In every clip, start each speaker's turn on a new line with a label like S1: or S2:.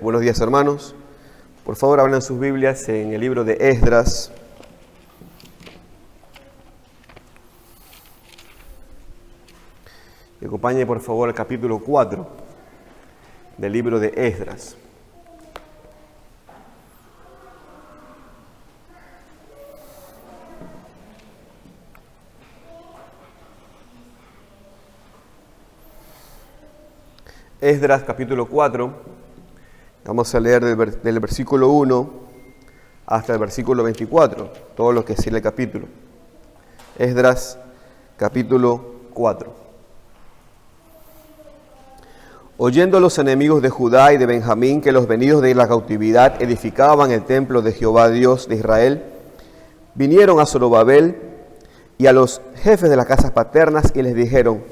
S1: Buenos días, hermanos. Por favor, abran sus Biblias en el libro de Esdras. Y acompañe, por favor, al capítulo 4 del libro de Esdras. Esdras, capítulo 4. Vamos a leer del versículo 1 hasta el versículo 24, todo lo que sigue el capítulo. Esdras, capítulo 4. Oyendo los enemigos de Judá y de Benjamín que los venidos de la cautividad edificaban el templo de Jehová Dios de Israel, vinieron a Zorobabel y a los jefes de las casas paternas y les dijeron: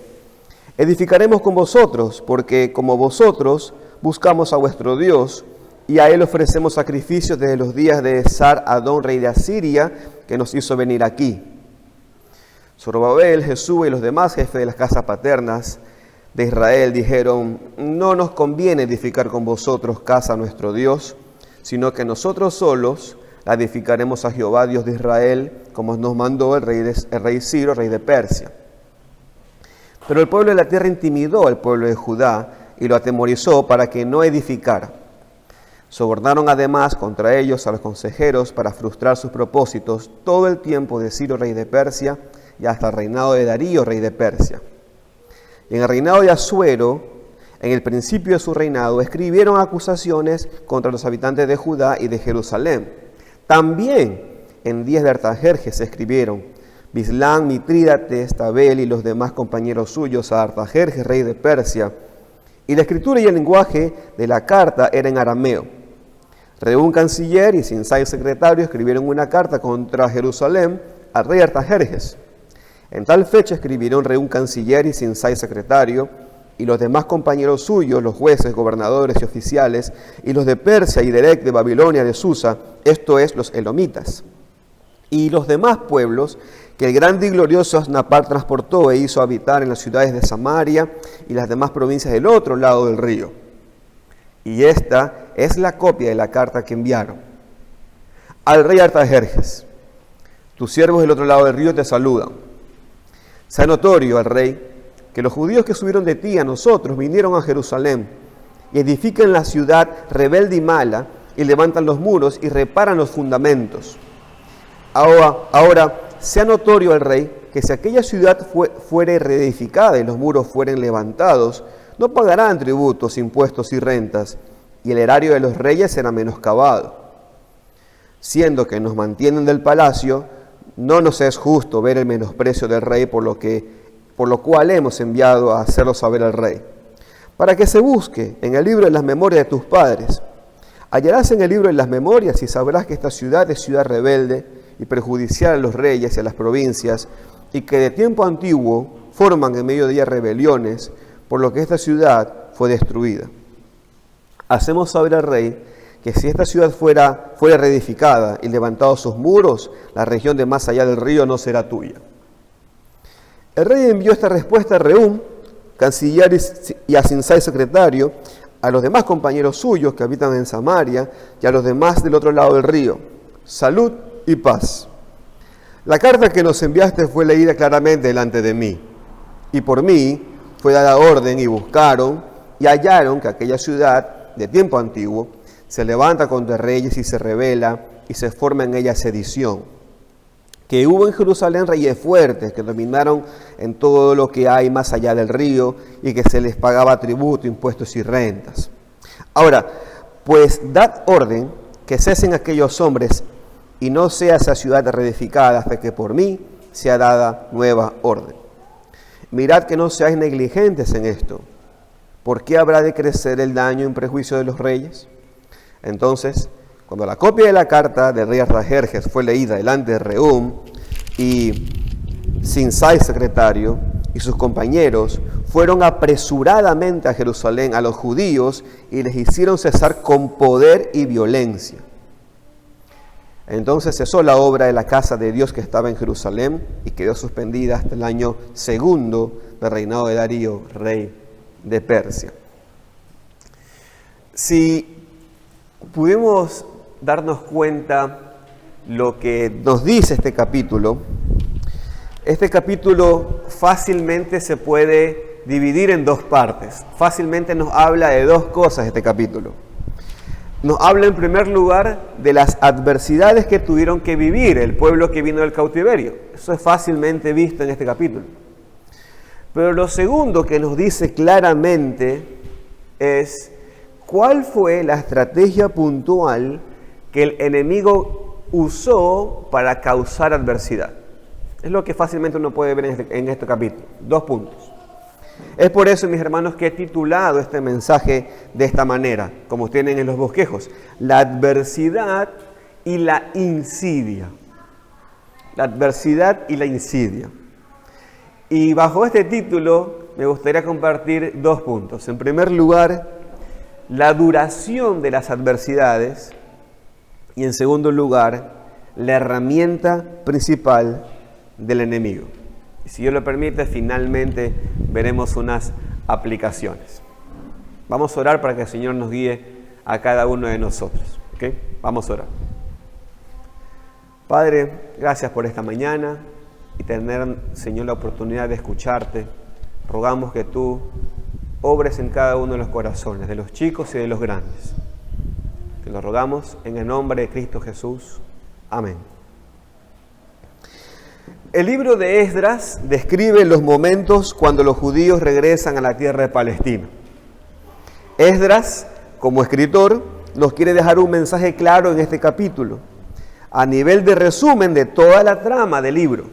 S1: edificaremos con vosotros, porque como vosotros buscamos a vuestro Dios, y a él ofrecemos sacrificios desde los días de Esar-Adón, rey de Asiria, que nos hizo venir aquí. Zorobabel, Jesúa y los demás jefes de las casas paternas de Israel dijeron: no nos conviene edificar con vosotros casa a nuestro Dios, sino que nosotros solos la edificaremos a Jehová Dios de Israel, como nos mandó el rey Ciro, rey de Persia. Pero el pueblo de la tierra intimidó al pueblo de Judá y lo atemorizó para que no edificara. Sobornaron además contra ellos a los consejeros para frustrar sus propósitos todo el tiempo de Ciro, rey de Persia, y hasta el reinado de Darío, rey de Persia. Y en el reinado de Asuero, en el principio de su reinado, escribieron acusaciones contra los habitantes de Judá y de Jerusalén. También en días de Artajerjes escribieron: Bislán, Mitrídates, Tabel y los demás compañeros suyos a Artajerjes, rey de Persia. Y la escritura y el lenguaje de la carta era en arameo. Reún, canciller, y Sinsai, secretario, escribieron una carta contra Jerusalén al rey Artajerjes. En tal fecha escribieron Reún, canciller, y Sinsai, secretario, y los demás compañeros suyos, los jueces, gobernadores y oficiales, y los de Persia y de Erec, de Babilonia, de Susa, esto es, los elomitas, y los demás pueblos que el grande y glorioso Asnapar transportó e hizo habitar en las ciudades de Samaria y las demás provincias del otro lado del río. Y esta es la copia de la carta que enviaron. Al rey Artajerjes: tus siervos del otro lado del río te saludan. Sea notorio al rey que los judíos que subieron de ti a nosotros vinieron a Jerusalén y edifican la ciudad rebelde y mala y levantan los muros y reparan los fundamentos. Ahora sea notorio al rey que si aquella ciudad fuere reedificada y los muros fueren levantados, no pagarán tributos, impuestos y rentas, y el erario de los reyes será menoscabado. Siendo que nos mantienen del palacio, no nos es justo ver el menosprecio del rey, por lo cual hemos enviado a hacerlo saber al rey, para que se busque en el libro de las memorias de tus padres. Hallarás en el libro de las memorias y sabrás que esta ciudad es ciudad rebelde y perjudicial a los reyes y a las provincias, y que de tiempo antiguo forman en medio de ella rebeliones, por lo que esta ciudad fue destruida. Hacemos saber al rey que si esta ciudad fuera reedificada y levantados sus muros, la región de más allá del río no será tuya. El rey envió esta respuesta a Reún, canciller, y a Sinsai, secretario, a los demás compañeros suyos que habitan en Samaria y a los demás del otro lado del río: salud y paz. La carta que nos enviaste fue leída claramente delante de mí, y por mí fue dada orden, y buscaron y hallaron que aquella ciudad de tiempo antiguo se levanta contra reyes y se rebela, y se forma en ella sedición. Que hubo en Jerusalén reyes fuertes que dominaron en todo lo que hay más allá del río, y que se les pagaba tributo, impuestos y rentas. Ahora, pues dad orden que cesen aquellos hombres, y no sea esa ciudad reedificada hasta que por mí sea dada nueva orden. Mirad que no seáis negligentes en esto. ¿Por qué habrá de crecer el daño en prejuicio de los reyes? Entonces, cuando la copia de la carta del rey Artajerjes fue leída delante de Reún y Sinsai, secretario, y sus compañeros, fueron apresuradamente a Jerusalén a los judíos y les hicieron cesar con poder y violencia. Entonces cesó la obra de la casa de Dios que estaba en Jerusalén y quedó suspendida hasta el año segundo del reinado de Darío, rey de Persia. Si pudimos darnos cuenta lo que nos dice este capítulo. Este capítulo fácilmente se puede dividir en dos partes. Fácilmente nos habla de dos cosas este capítulo. Nos habla en primer lugar de las adversidades que tuvieron que vivir el pueblo que vino del cautiverio. Eso es fácilmente visto en este capítulo. Pero lo segundo que nos dice claramente es cuál fue la estrategia puntual que el enemigo usó para causar adversidad. Es lo que fácilmente uno puede ver en este capítulo. 2 puntos. Es por eso, mis hermanos, que he titulado este mensaje de esta manera, como tienen en los bosquejos: la adversidad y la insidia. La adversidad y la insidia. Y bajo este título me gustaría compartir 2 puntos. En primer lugar, la duración de las adversidades, y en segundo lugar, la herramienta principal del enemigo. Y si Dios lo permite, finalmente veremos unas aplicaciones. Vamos a orar para que el Señor nos guíe a cada uno de nosotros. ¿Ok? Vamos a orar. Padre, gracias por esta mañana y tener, Señor, la oportunidad de escucharte. Rogamos que tú obres en cada uno de los corazones, de los chicos y de los grandes. Te lo rogamos en el nombre de Cristo Jesús. Amén. El libro de Esdras describe los momentos cuando los judíos regresan a la tierra de Palestina. Esdras, como escritor, nos quiere dejar un mensaje claro en este capítulo, a nivel de resumen de toda la trama del libro.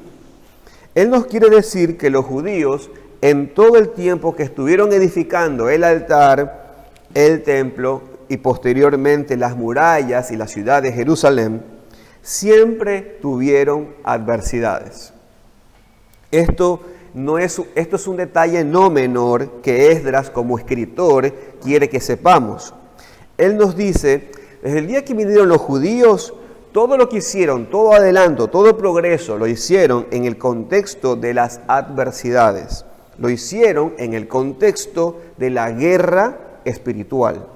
S1: Él nos quiere decir que los judíos, en todo el tiempo que estuvieron edificando el altar, el templo y posteriormente las murallas y la ciudad de Jerusalén, siempre tuvieron adversidades. Esto es un detalle no menor que Esdras, como escritor, quiere que sepamos. Él nos dice, desde el día que vinieron los judíos, todo lo que hicieron, todo adelanto, todo progreso, lo hicieron en el contexto de las adversidades. Lo hicieron en el contexto de la guerra espiritual.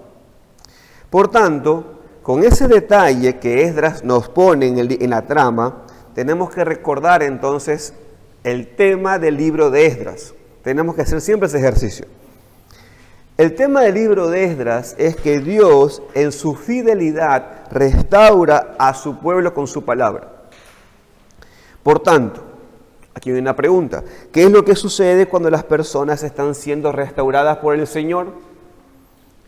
S1: Por tanto, con ese detalle que Esdras nos pone en la trama, tenemos que recordar entonces el tema del libro de Esdras. Tenemos que hacer siempre ese ejercicio. El tema del libro de Esdras es que Dios, en su fidelidad, restaura a su pueblo con su palabra. Por tanto, aquí hay una pregunta: ¿qué es lo que sucede cuando las personas están siendo restauradas por el Señor?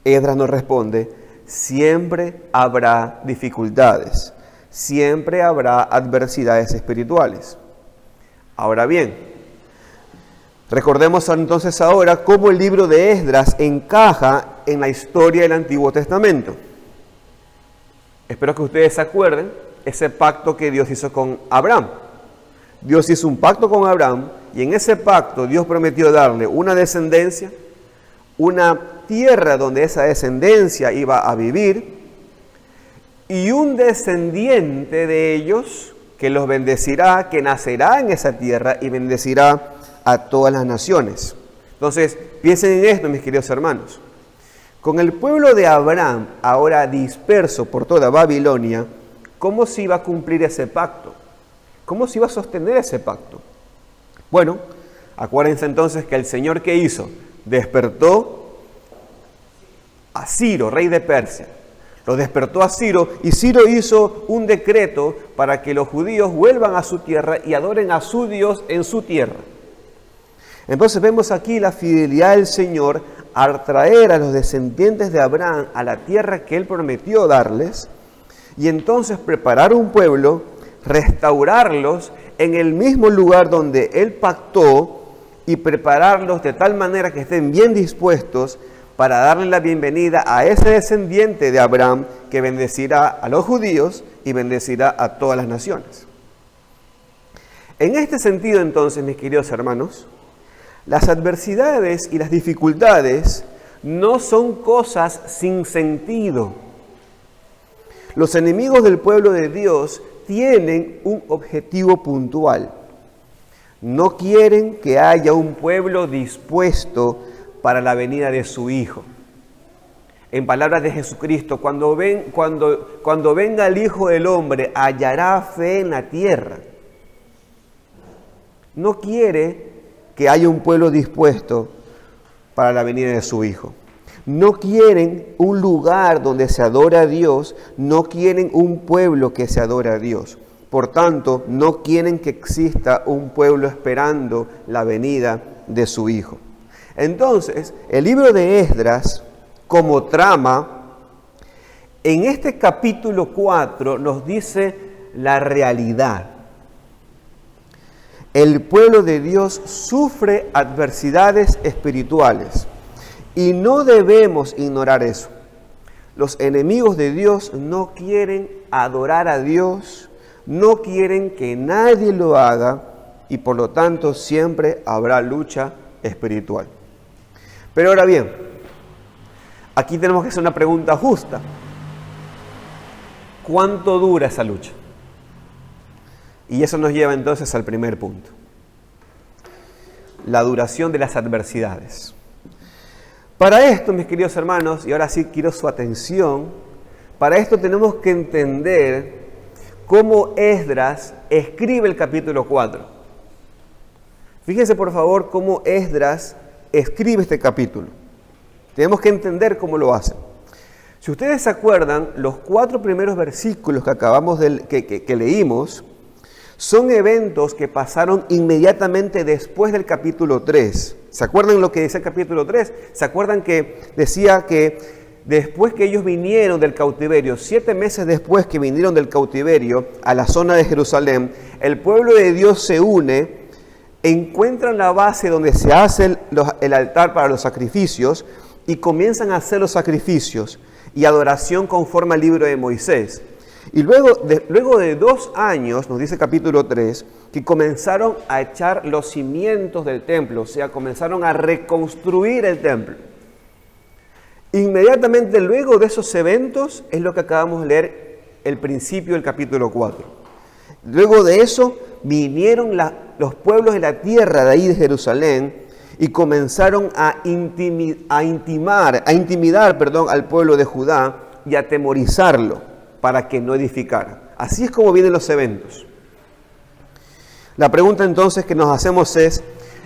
S1: Esdras nos responde: siempre habrá dificultades, siempre habrá adversidades espirituales. Ahora bien, recordemos entonces ahora cómo el libro de Esdras encaja en la historia del Antiguo Testamento. Espero que ustedes se acuerden ese pacto que Dios hizo con Abraham. Dios hizo un pacto con Abraham y en ese pacto Dios prometió darle una descendencia, una tierra donde esa descendencia iba a vivir y un descendiente de ellos que los bendecirá, que nacerá en esa tierra y bendecirá a todas las naciones. Entonces, piensen en esto, mis queridos hermanos. Con el pueblo de Abraham, ahora disperso por toda Babilonia, ¿cómo se iba a cumplir ese pacto? ¿Cómo se iba a sostener ese pacto? Bueno, acuérdense entonces que el Señor, ¿qué hizo? Despertó a Ciro, rey de Persia. Lo despertó a Ciro y Ciro hizo un decreto para que los judíos vuelvan a su tierra y adoren a su Dios en su tierra. Entonces vemos aquí la fidelidad del Señor al traer a los descendientes de Abraham a la tierra que Él prometió darles y entonces preparar un pueblo, restaurarlos en el mismo lugar donde Él pactó y prepararlos de tal manera que estén bien dispuestos para darle la bienvenida a ese descendiente de Abraham que bendecirá a los judíos y bendecirá a todas las naciones. En este sentido, entonces, mis queridos hermanos, las adversidades y las dificultades no son cosas sin sentido. Los enemigos del pueblo de Dios tienen un objetivo puntual. No quieren que haya un pueblo dispuesto para la venida de su Hijo. en palabras de Jesucristo, cuando venga el Hijo del Hombre, hallará fe en la tierra. No quiere que haya un pueblo dispuesto para la venida de su Hijo. No quieren un lugar donde se adora a Dios, no quieren un pueblo que se adore a Dios. Por tanto, no quieren que exista un pueblo esperando la venida de su Hijo. Entonces, el libro de Esdras, como trama, en este capítulo 4 nos dice la realidad. El pueblo de Dios sufre adversidades espirituales y no debemos ignorar eso. Los enemigos de Dios no quieren adorar a Dios, no quieren que nadie lo haga y por lo tanto siempre habrá lucha espiritual. Pero ahora bien, aquí tenemos que hacer una pregunta justa. ¿Cuánto dura esa lucha? Y eso nos lleva entonces al primer punto. La duración de las adversidades. Para esto, mis queridos hermanos, y ahora sí quiero su atención, para esto tenemos que entender cómo Esdras escribe el capítulo 4. Fíjense por favor cómo Esdras escribe este capítulo. Tenemos que entender cómo lo hace. Si ustedes se acuerdan, los 4 primeros versículos que acabamos que leímos son eventos que pasaron inmediatamente después del capítulo 3. ¿Se acuerdan lo que dice el capítulo 3? ¿Se acuerdan que decía que después que ellos vinieron del cautiverio, 7 meses después que vinieron del cautiverio a la zona de Jerusalén, el pueblo de Dios se une, encuentran la base donde se hace el altar para los sacrificios y comienzan a hacer los sacrificios y adoración conforme al libro de Moisés. Y luego de 2 años, nos dice el capítulo 3, que comenzaron a echar los cimientos del templo, o sea, comenzaron a reconstruir el templo. Inmediatamente luego de esos eventos es lo que acabamos de leer, el principio del capítulo 4. Luego de eso vinieron los pueblos de la tierra de ahí de Jerusalén y comenzaron a intimidar al pueblo de Judá y a atemorizarlo para que no edificara. Así es como vienen los eventos. La pregunta entonces que nos hacemos es,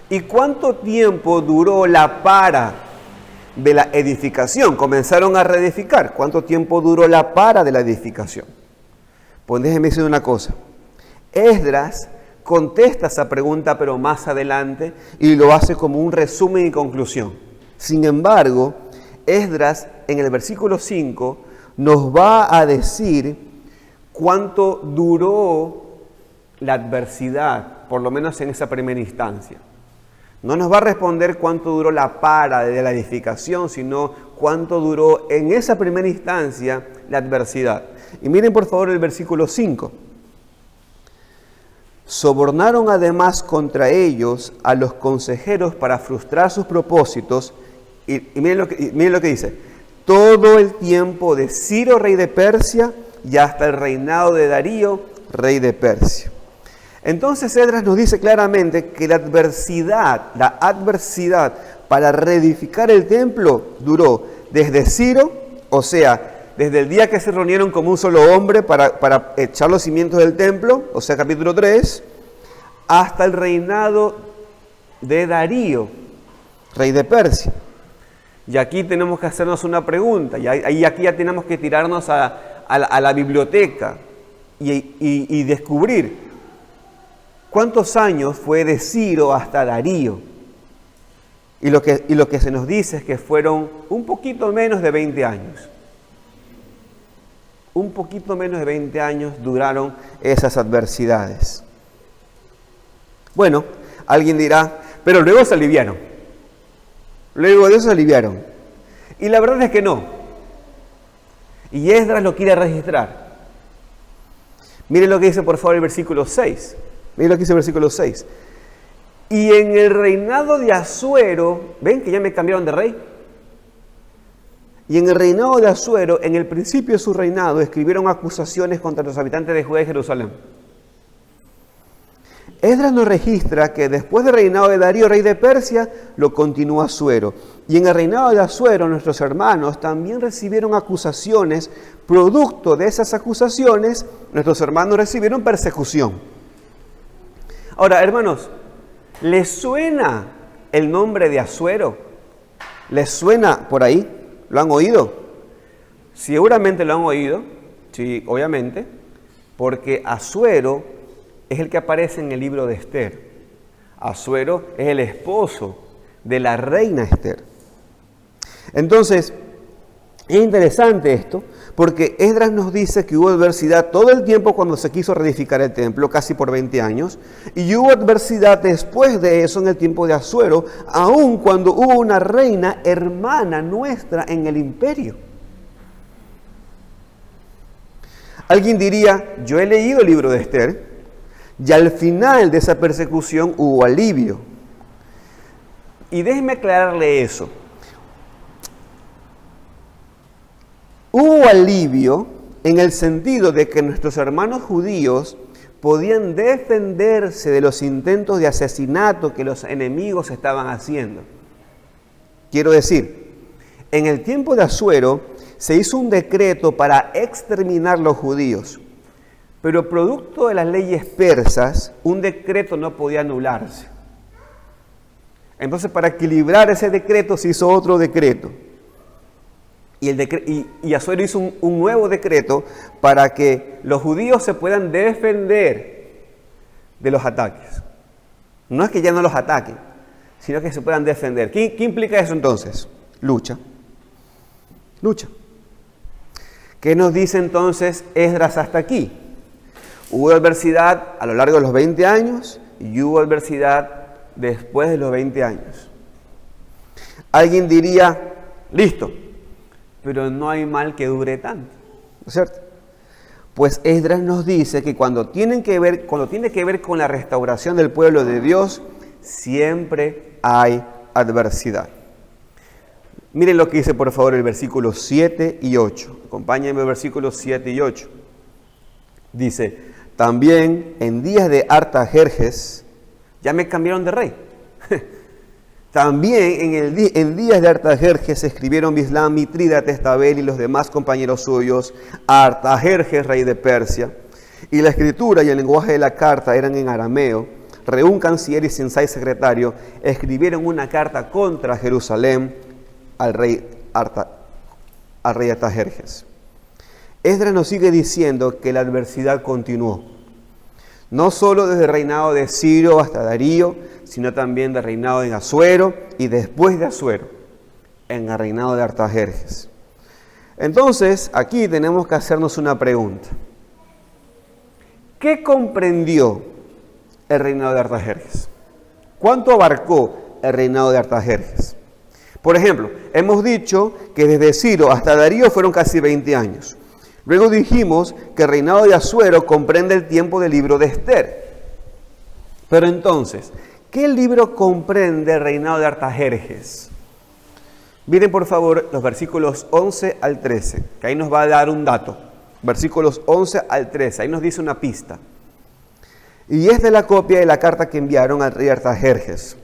S1: ¿y cuánto tiempo duró la para de la edificación? Comenzaron a reedificar. ¿Cuánto tiempo duró la para de la edificación? Pues déjenme decir una cosa. Esdras contesta esa pregunta, pero más adelante, y lo hace como un resumen y conclusión. Sin embargo, Esdras, en el versículo 5, nos va a decir cuánto duró la adversidad, por lo menos en esa primera instancia. No nos va a responder cuánto duró la para de la edificación, sino cuánto duró en esa primera instancia la adversidad. Y miren por favor el versículo 5. Sobornaron además contra ellos a los consejeros para frustrar sus propósitos. Y miren lo que dice. Todo el tiempo de Ciro, rey de Persia, y hasta el reinado de Darío, rey de Persia. Entonces Esdras nos dice claramente que la adversidad para reedificar el templo duró desde Ciro, o sea, desde el día que se reunieron como un solo hombre para echar los cimientos del templo, o sea, capítulo 3, hasta el reinado de Darío, rey de Persia. Y aquí tenemos que hacernos una pregunta, y aquí ya tenemos que tirarnos a la biblioteca y descubrir cuántos años fue de Ciro hasta Darío. Y lo que se nos dice es que fueron un poquito menos de 20 años. Un poquito menos de 20 años duraron esas adversidades. Bueno, alguien dirá, pero luego se aliviaron. Luego de eso se aliviaron. Y la verdad es que no. Y Esdras lo quiere registrar. Miren lo que dice por favor el versículo 6. Miren lo que dice el versículo 6. Y en el reinado de Asuero, ¿ven que ya me cambiaron de rey? Y en el reinado de Asuero, en el principio de su reinado, escribieron acusaciones contra los habitantes de Judá y Jerusalén. Esdras nos registra que después del reinado de Darío, rey de Persia, lo continúa Asuero. Y en el reinado de Asuero, nuestros hermanos también recibieron acusaciones. Producto de esas acusaciones, nuestros hermanos recibieron persecución. Ahora, hermanos, ¿les suena el nombre de Asuero? ¿Les suena por ahí? ¿Lo han oído? Seguramente lo han oído, sí, obviamente, porque Asuero es el que aparece en el libro de Esther. Asuero es el esposo de la reina Esther. Entonces, es interesante esto, porque Esdras nos dice que hubo adversidad todo el tiempo cuando se quiso reedificar el templo, casi por 20 años, y hubo adversidad después de eso en el tiempo de Asuero, aun cuando hubo una reina hermana nuestra en el imperio. Alguien diría, yo he leído el libro de Esther, y al final de esa persecución hubo alivio. Y déjeme aclararle eso. Hubo alivio en el sentido de que nuestros hermanos judíos podían defenderse de los intentos de asesinato que los enemigos estaban haciendo. Quiero decir, en el tiempo de Asuero se hizo un decreto para exterminar los judíos, pero producto de las leyes persas, un decreto no podía anularse. Entonces, para equilibrar ese decreto se hizo otro decreto. Y Asuero hizo un nuevo decreto para que los judíos se puedan defender de los ataques. No es que ya no los ataquen, sino que se puedan defender. ¿Qué implica eso entonces? Lucha. Lucha. ¿Qué nos dice entonces Esdras hasta aquí? Hubo adversidad a lo largo de los 20 años y hubo adversidad después de los 20 años. Alguien diría, listo, pero no hay mal que dure tanto, ¿no es cierto? Pues Esdras nos dice que cuando tiene que ver con la restauración del pueblo de Dios, siempre hay adversidad. Miren lo que dice por favor el versículo 7 y 8. Acompáñenme el versículo 7 y 8. Dice, también en días de Artajerjes, ya me cambiaron de rey. También en días de Artajerjes escribieron Bislán, Mitrídates, Tabel y los demás compañeros suyos a Artajerjes, rey de Persia. Y la escritura y el lenguaje de la carta eran en arameo. Reún, canciller y Sensai, secretario, escribieron una carta contra Jerusalén al rey Artajerjes. Esdras nos sigue diciendo que la adversidad continuó. No solo desde el reinado de Ciro hasta Darío, sino también del reinado en Asuero y después de Asuero, en el reinado de Artajerjes. Entonces, aquí tenemos que hacernos una pregunta. ¿Qué comprendió el reinado de Artajerjes? ¿Cuánto abarcó el reinado de Artajerjes? Por ejemplo, hemos dicho que desde Ciro hasta Darío fueron casi 20 años. Luego dijimos que el reinado de Asuero comprende el tiempo del libro de Esther. Pero entonces, ¿qué libro comprende el reinado de Artajerjes? Miren por favor los versículos 11 al 13, que ahí nos va a dar un dato. Versículos 11 al 13, ahí nos dice una pista. Y esta es la copia de la carta que enviaron al rey Artajerjes.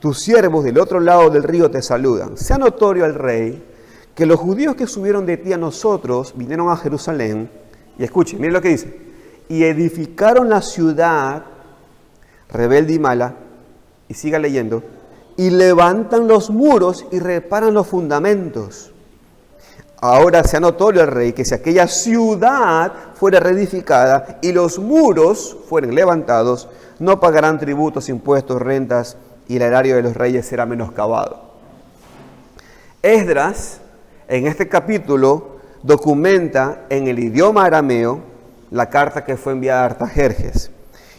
S1: Tus siervos del otro lado del río te saludan. Sea notorio al rey que los judíos que subieron de ti a nosotros vinieron a Jerusalén, y escuchen, miren lo que dice, y edificaron la ciudad rebelde y mala, y siga leyendo, y levantan los muros y reparan los fundamentos. Ahora sea notorio al rey que si aquella ciudad fuera reedificada y los muros fueren levantados, no pagarán tributos, impuestos, rentas, y el erario de los reyes será menoscabado. Esdras, en este capítulo, documenta en el idioma arameo la carta que fue enviada a Artajerjes.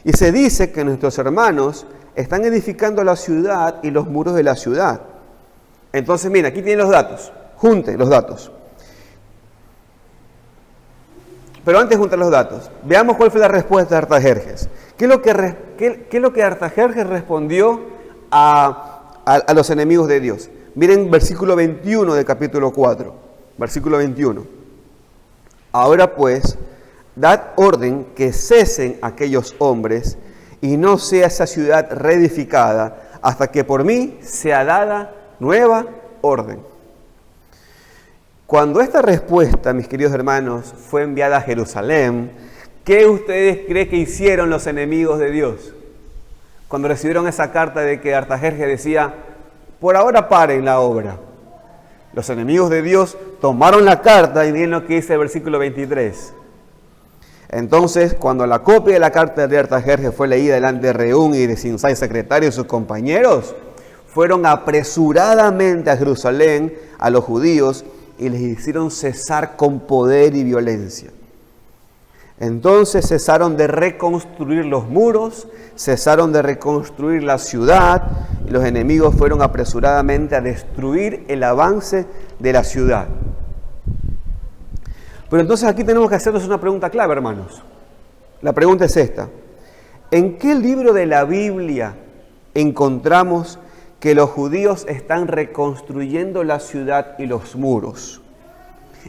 S1: Y se dice que nuestros hermanos están edificando la ciudad y los muros de la ciudad. Entonces, mira, aquí tienen los datos. Junte los datos. Pero antes de juntar los datos, veamos cuál fue la respuesta de Artajerjes. ¿Qué es lo que Artajerjes respondió a los enemigos de Dios? Miren versículo 21 del capítulo 4. Versículo 21. Ahora pues, dad orden que cesen aquellos hombres y no sea esa ciudad reedificada hasta que por mí sea dada nueva orden. Cuando esta respuesta, mis queridos hermanos, fue enviada a Jerusalén, ¿qué ustedes creen que hicieron los enemigos de Dios? Cuando recibieron esa carta de que Artajerjes decía, por ahora paren la obra. Los enemigos de Dios tomaron la carta y miren lo que dice el versículo 23. Entonces, cuando la copia de la carta de Artajerjes fue leída delante de Reún y de Sinsai, secretario, y sus compañeros, fueron apresuradamente a Jerusalén a los judíos y les hicieron cesar con poder y violencia. Entonces cesaron de reconstruir los muros, cesaron de reconstruir la ciudad, y los enemigos fueron apresuradamente a destruir el avance de la ciudad. Pero entonces aquí tenemos que hacernos una pregunta clave, hermanos. La pregunta es esta: ¿en qué libro de la Biblia encontramos que los judíos están reconstruyendo la ciudad y los muros?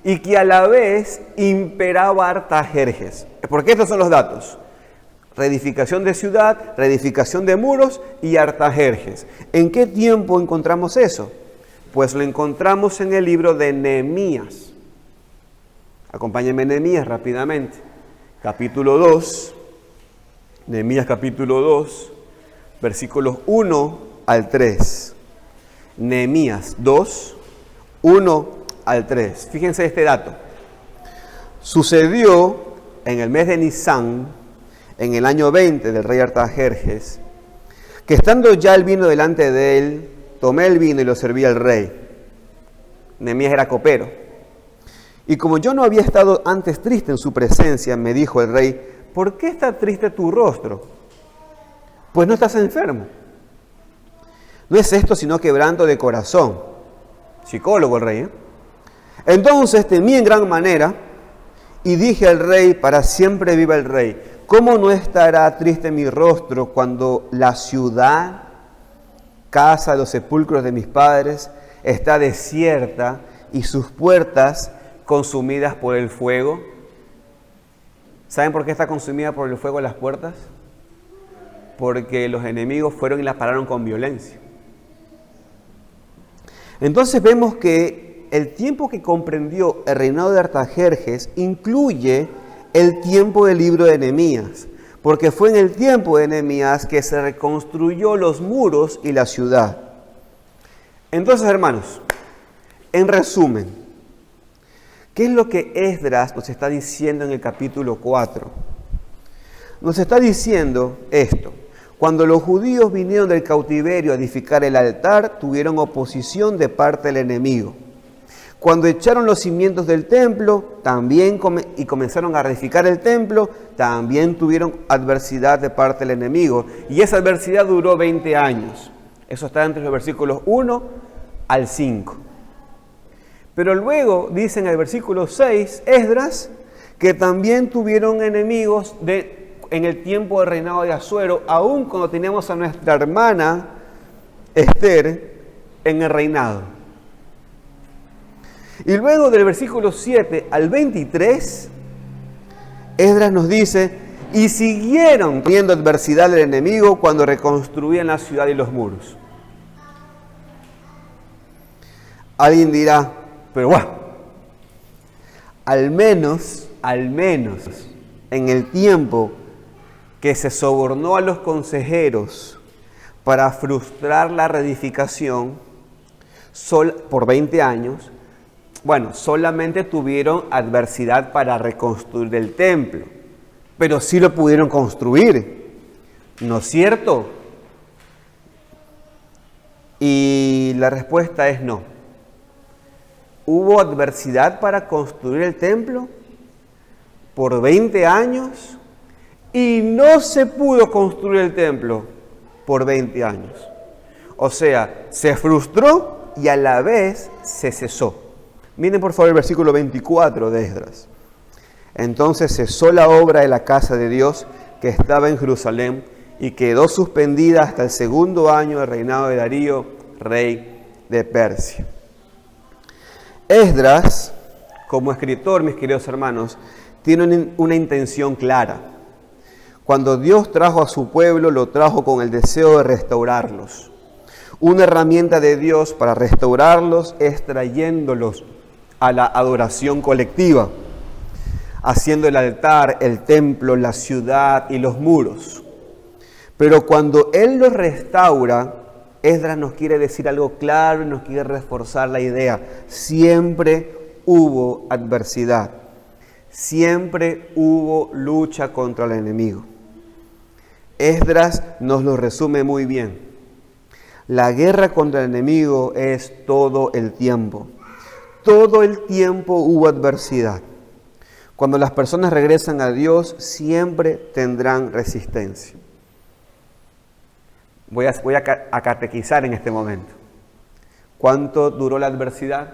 S1: Y que a la vez imperaba Artajerjes. Porque estos son los datos: reedificación de ciudad, reedificación de muros y Artajerjes. ¿En qué tiempo encontramos eso? Pues lo encontramos en el libro de Nehemías. Acompáñenme en Nehemías rápidamente. Capítulo 2. Nehemías capítulo 2, versículos 1 al 3. Nehemías 2, 1 al 3. Fíjense este dato. Sucedió en el mes de Nisán, en el año 20 del rey Artajerjes, que estando ya el vino delante de él, tomé el vino y lo serví al rey. Nehemías era copero. Y como yo no había estado antes triste en su presencia, me dijo el rey, ¿por qué está triste tu rostro? Pues no estás enfermo. No es esto sino quebranto de corazón. Psicólogo el rey, ¿eh? Entonces temí en gran manera y dije al rey, para siempre viva el rey, ¿cómo no estará triste mi rostro cuando la ciudad, casa de los sepulcros de mis padres, está desierta y sus puertas consumidas por el fuego? ¿Saben por qué está consumida por el fuego las puertas? Porque los enemigos fueron y las pararon con violencia. Entonces vemos que el tiempo que comprendió el reinado de Artajerjes incluye el tiempo del libro de Nehemías, porque fue en el tiempo de Nehemías que se reconstruyó los muros y la ciudad. Entonces, hermanos, en resumen, ¿qué es lo que Esdras nos está diciendo en el capítulo 4? Nos está diciendo esto: cuando los judíos vinieron del cautiverio a edificar el altar, tuvieron oposición de parte del enemigo. Cuando echaron los cimientos del templo y comenzaron a reedificar el templo, también tuvieron adversidad de parte del enemigo. Y esa adversidad duró 20 años. Eso está entre los versículos 1 al 5. Pero luego dice en el versículo 6, Esdras, que también tuvieron enemigos en el tiempo del reinado de Asuero, aun cuando teníamos a nuestra hermana Esther en el reinado. Y luego del versículo 7 al 23, Esdras nos dice, y siguieron teniendo adversidad del enemigo cuando reconstruían la ciudad y los muros. Alguien dirá, pero bueno, al menos, en el tiempo que se sobornó a los consejeros para frustrar la reedificación por 20 años, bueno, solamente tuvieron adversidad para reconstruir el templo, pero sí lo pudieron construir, ¿no es cierto? Y la respuesta es no. ¿Hubo adversidad para construir el templo por 20 años? Y no se pudo construir el templo por 20 años. O sea, se frustró y a la vez se cesó. Miren por favor el versículo 24 de Esdras. Entonces cesó la obra de la casa de Dios que estaba en Jerusalén y quedó suspendida hasta el segundo año del reinado de Darío, rey de Persia. Esdras, como escritor, mis queridos hermanos, tiene una intención clara. Cuando Dios trajo a su pueblo, lo trajo con el deseo de restaurarlos. Una herramienta de Dios para restaurarlos es trayéndolos a la adoración colectiva, haciendo el altar, el templo, la ciudad y los muros. Pero cuando Él los restaura, Esdras nos quiere decir algo claro y nos quiere reforzar la idea. Siempre hubo adversidad, siempre hubo lucha contra el enemigo. Esdras nos lo resume muy bien. La guerra contra el enemigo es todo el tiempo. Todo el tiempo hubo adversidad. Cuando las personas regresan a Dios, siempre tendrán resistencia. Voy a catequizar en este momento. ¿Cuánto duró la adversidad?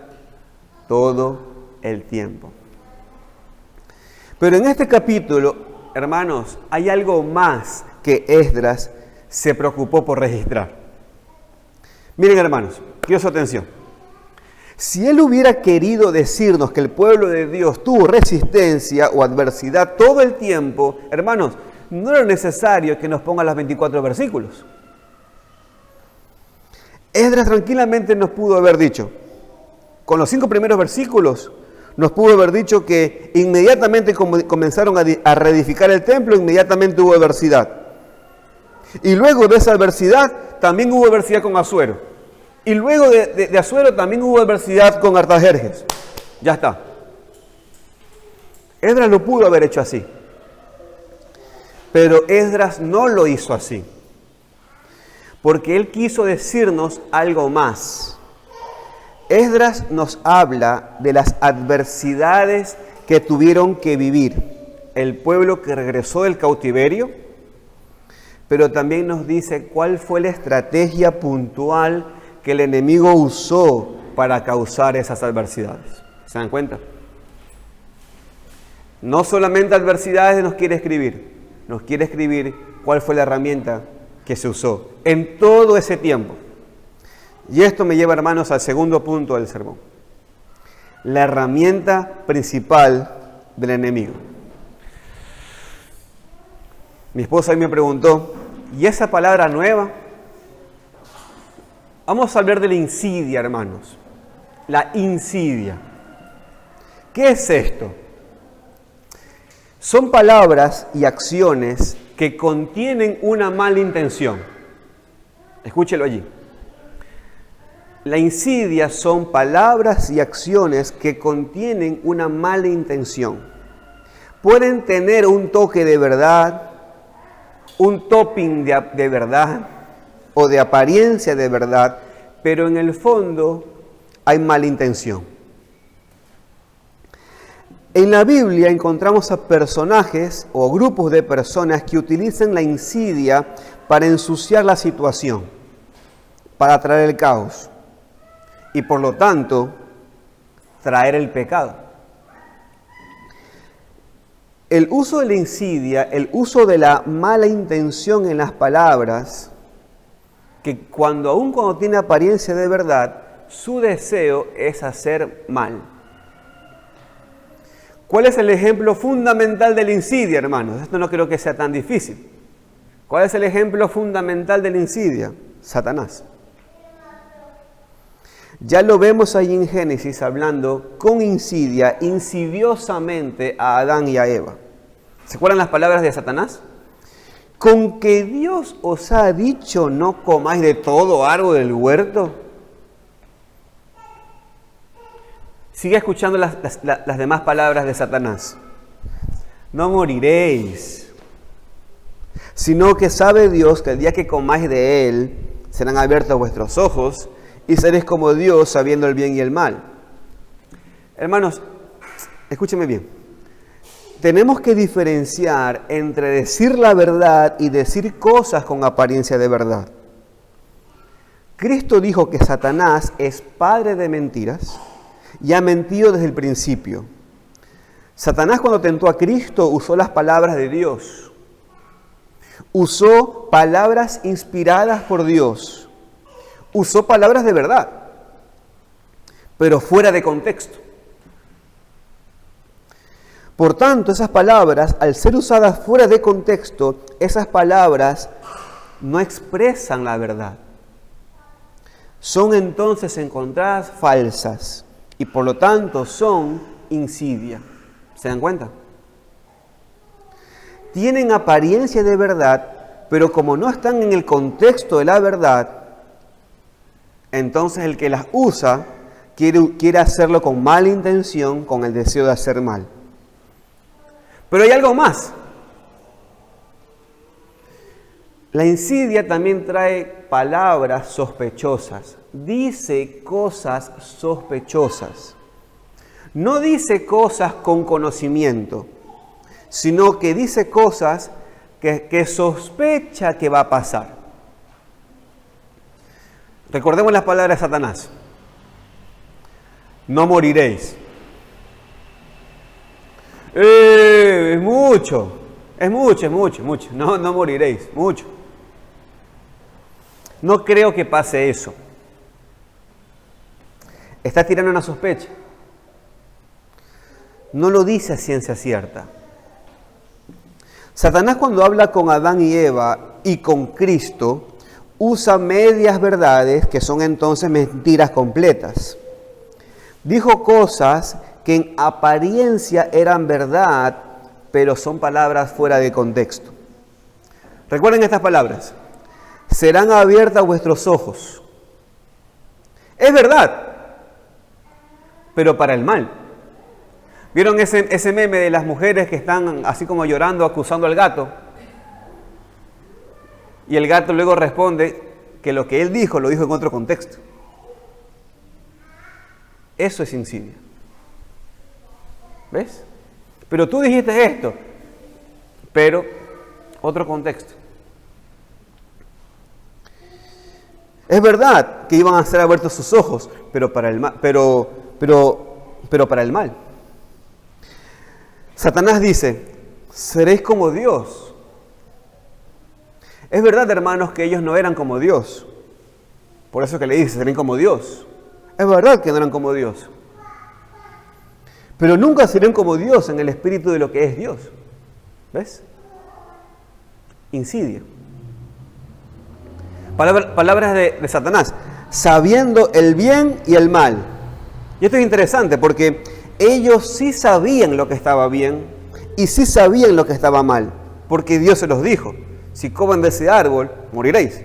S1: Todo el tiempo. Pero en este capítulo, hermanos, hay algo más que Esdras se preocupó por registrar. Miren, hermanos, quiero su atención. Si él hubiera querido decirnos que el pueblo de Dios tuvo resistencia o adversidad todo el tiempo, hermanos, no era necesario que nos ponga los 24 versículos. Esdras tranquilamente nos pudo haber dicho, con los 5 primeros versículos, nos pudo haber dicho que inmediatamente comenzaron a reedificar el templo, inmediatamente hubo adversidad. Y luego de esa adversidad, también hubo adversidad con Asuero. Y luego de Asuero también hubo adversidad con Artajerjes. Ya está. Esdras lo pudo haber hecho así. Pero Esdras no lo hizo así. Porque él quiso decirnos algo más. Esdras nos habla de las adversidades que tuvieron que vivir el pueblo que regresó del cautiverio, pero también nos dice cuál fue la estrategia puntual que el enemigo usó para causar esas adversidades. ¿Se dan cuenta? No solamente adversidades nos quiere escribir cuál fue la herramienta que se usó en todo ese tiempo. Y esto me lleva, hermanos, al segundo punto del sermón. La herramienta principal del enemigo. Mi esposa ahí me preguntó, ¿y esa palabra nueva? Vamos a hablar de la insidia, hermanos. La insidia. ¿Qué es esto? Son palabras y acciones que contienen una mala intención. Escúchelo allí. La insidia son palabras y acciones que contienen una mala intención. Pueden tener un toque de verdad, un topping de verdad o de apariencia de verdad, pero en el fondo hay mala intención. En la Biblia encontramos a personajes o grupos de personas que utilizan la insidia para ensuciar la situación, para traer el caos y por lo tanto traer el pecado. El uso de la insidia, el uso de la mala intención en las palabras, que aun cuando tiene apariencia de verdad, su deseo es hacer mal. ¿Cuál es el ejemplo fundamental de la insidia, hermanos? Esto no creo que sea tan difícil. ¿Cuál es el ejemplo fundamental de la insidia? Satanás. Ya lo vemos ahí en Génesis hablando con insidia, insidiosamente a Adán y a Eva. ¿Se acuerdan las palabras de Satanás? ¿Con que Dios os ha dicho no comáis de todo árbol del huerto? Sigue escuchando las demás palabras de Satanás. No moriréis, sino que sabe Dios que el día que comáis de él, serán abiertos vuestros ojos y seréis como Dios sabiendo el bien y el mal. Hermanos, escúchenme bien. Tenemos que diferenciar entre decir la verdad y decir cosas con apariencia de verdad. Cristo dijo que Satanás es padre de mentiras y ha mentido desde el principio. Satanás, cuando tentó a Cristo, usó las palabras de Dios. Usó palabras inspiradas por Dios. Usó palabras de verdad, pero fuera de contexto. Por tanto, esas palabras, al ser usadas fuera de contexto, esas palabras no expresan la verdad. son entonces encontradas falsas y por lo tanto son insidia. ¿Se dan cuenta? Tienen apariencia de verdad, pero como no están en el contexto de la verdad, entonces el que las usa quiere hacerlo con mala intención, con el deseo de hacer mal. Pero hay algo más. La insidia también trae palabras sospechosas. Dice cosas sospechosas. No dice cosas con conocimiento, sino que dice cosas que sospecha que va a pasar. Recordemos las palabras de Satanás. No moriréis. Es mucho. No moriréis, mucho. No creo que pase eso. Está tirando una sospecha. No lo dice a ciencia cierta. Satanás, cuando habla con Adán y Eva y con Cristo, usa medias verdades que son entonces mentiras completas. Dijo cosas que en apariencia eran verdad, pero son palabras fuera de contexto. Recuerden estas palabras. Serán abiertas vuestros ojos. Es verdad, pero para el mal. ¿Vieron ese meme de las mujeres que están así como llorando, acusando al gato? Y el gato luego responde que lo que él dijo, lo dijo en otro contexto. Eso es insidia. ¿Ves? Pero tú dijiste esto, pero otro contexto. Es verdad que iban a ser abiertos sus ojos, pero para el mal, pero para el mal. Satanás dice, seréis como Dios. Es verdad, hermanos, que ellos no eran como Dios. Por eso que le dice, seréis como Dios. Es verdad que no eran como Dios. Pero nunca serán como Dios en el espíritu de lo que es Dios. ¿Ves? Insidia. Palabras de Satanás. Sabiendo el bien y el mal. Y esto es interesante porque ellos sí sabían lo que estaba bien y sí sabían lo que estaba mal. Porque Dios se los dijo. Si comen de ese árbol, moriréis.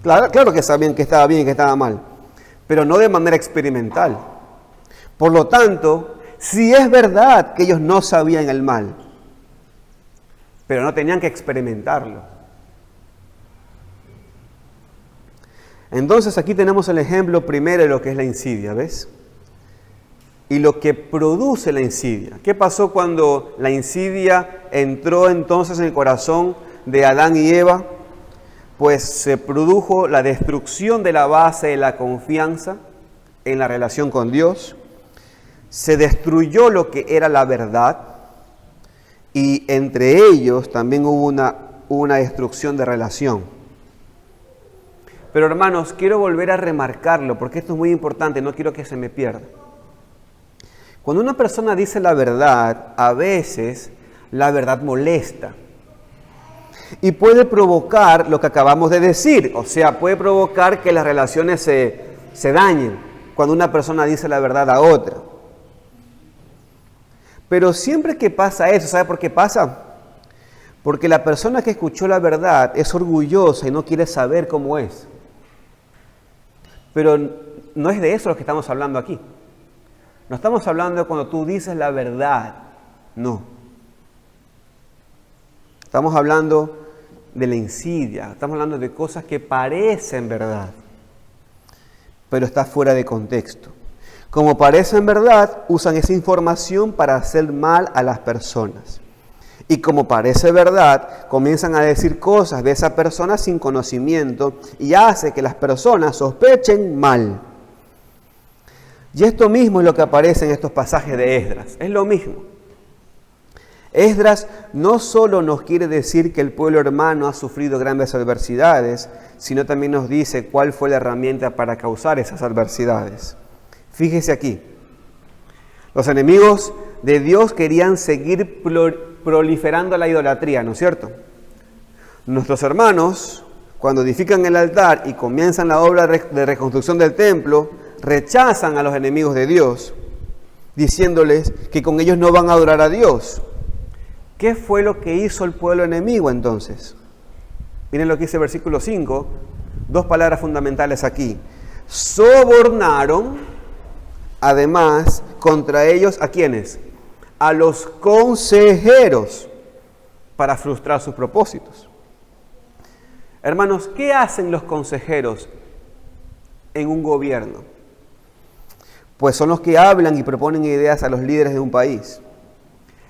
S1: Claro que sabían que estaba bien y que estaba mal. Pero no de manera experimental. Por lo tanto, sí es verdad que ellos no sabían el mal, pero no tenían que experimentarlo. Entonces aquí tenemos el ejemplo primero de lo que es la insidia, ¿ves? Y lo que produce la insidia. ¿Qué pasó cuando la insidia entró entonces en el corazón de Adán y Eva? Pues se produjo la destrucción de la base de la confianza en la relación con Dios. Se destruyó lo que era la verdad y entre ellos también hubo una destrucción de relación. Pero hermanos, quiero volver a remarcarlo porque esto es muy importante, no quiero que se me pierda. Cuando una persona dice la verdad, a veces la verdad molesta y puede provocar lo que acabamos de decir, o sea, puede provocar que las relaciones se dañen cuando una persona dice la verdad a otra. Pero siempre que pasa eso, ¿sabe por qué pasa? Porque la persona que escuchó la verdad es orgullosa y no quiere saber cómo es. Pero no es de eso lo que estamos hablando aquí. No estamos hablando de cuando tú dices la verdad. No. Estamos hablando de la insidia. Estamos hablando de cosas que parecen verdad, pero está fuera de contexto. Como parecen verdad, usan esa información para hacer mal a las personas. Y como parece verdad, comienzan a decir cosas de esa persona sin conocimiento y hace que las personas sospechen mal. Y esto mismo es lo que aparece en estos pasajes de Esdras. Es lo mismo. Esdras no solo nos quiere decir que el pueblo hermano ha sufrido grandes adversidades, sino también nos dice cuál fue la herramienta para causar esas adversidades. Fíjese aquí. Los enemigos de Dios querían seguir proliferando la idolatría, ¿no es cierto? Nuestros hermanos cuando edifican el altar y comienzan la obra de reconstrucción del templo, rechazan a los enemigos de Dios, diciéndoles que con ellos no van a adorar a Dios. ¿Qué fue lo que hizo el pueblo enemigo entonces? Miren lo que dice el versículo 5, dos palabras fundamentales aquí. Sobornaron, además, contra ellos, ¿a quiénes? A los consejeros, para frustrar sus propósitos. Hermanos, ¿qué hacen los consejeros en un gobierno? Pues son los que hablan y proponen ideas a los líderes de un país.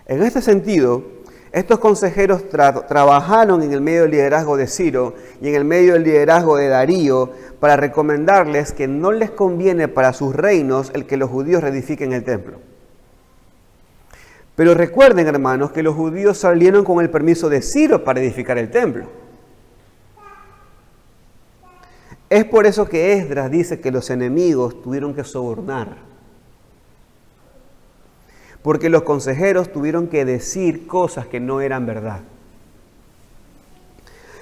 S1: En este sentido, estos consejeros trabajaron en el medio del liderazgo de Ciro y en el medio del liderazgo de Darío para recomendarles que no les conviene para sus reinos el que los judíos reedifiquen el templo. Pero recuerden, hermanos, que los judíos salieron con el permiso de Ciro para edificar el templo. Es por eso que Esdras dice que los enemigos tuvieron que sobornar. Porque los consejeros tuvieron que decir cosas que no eran verdad.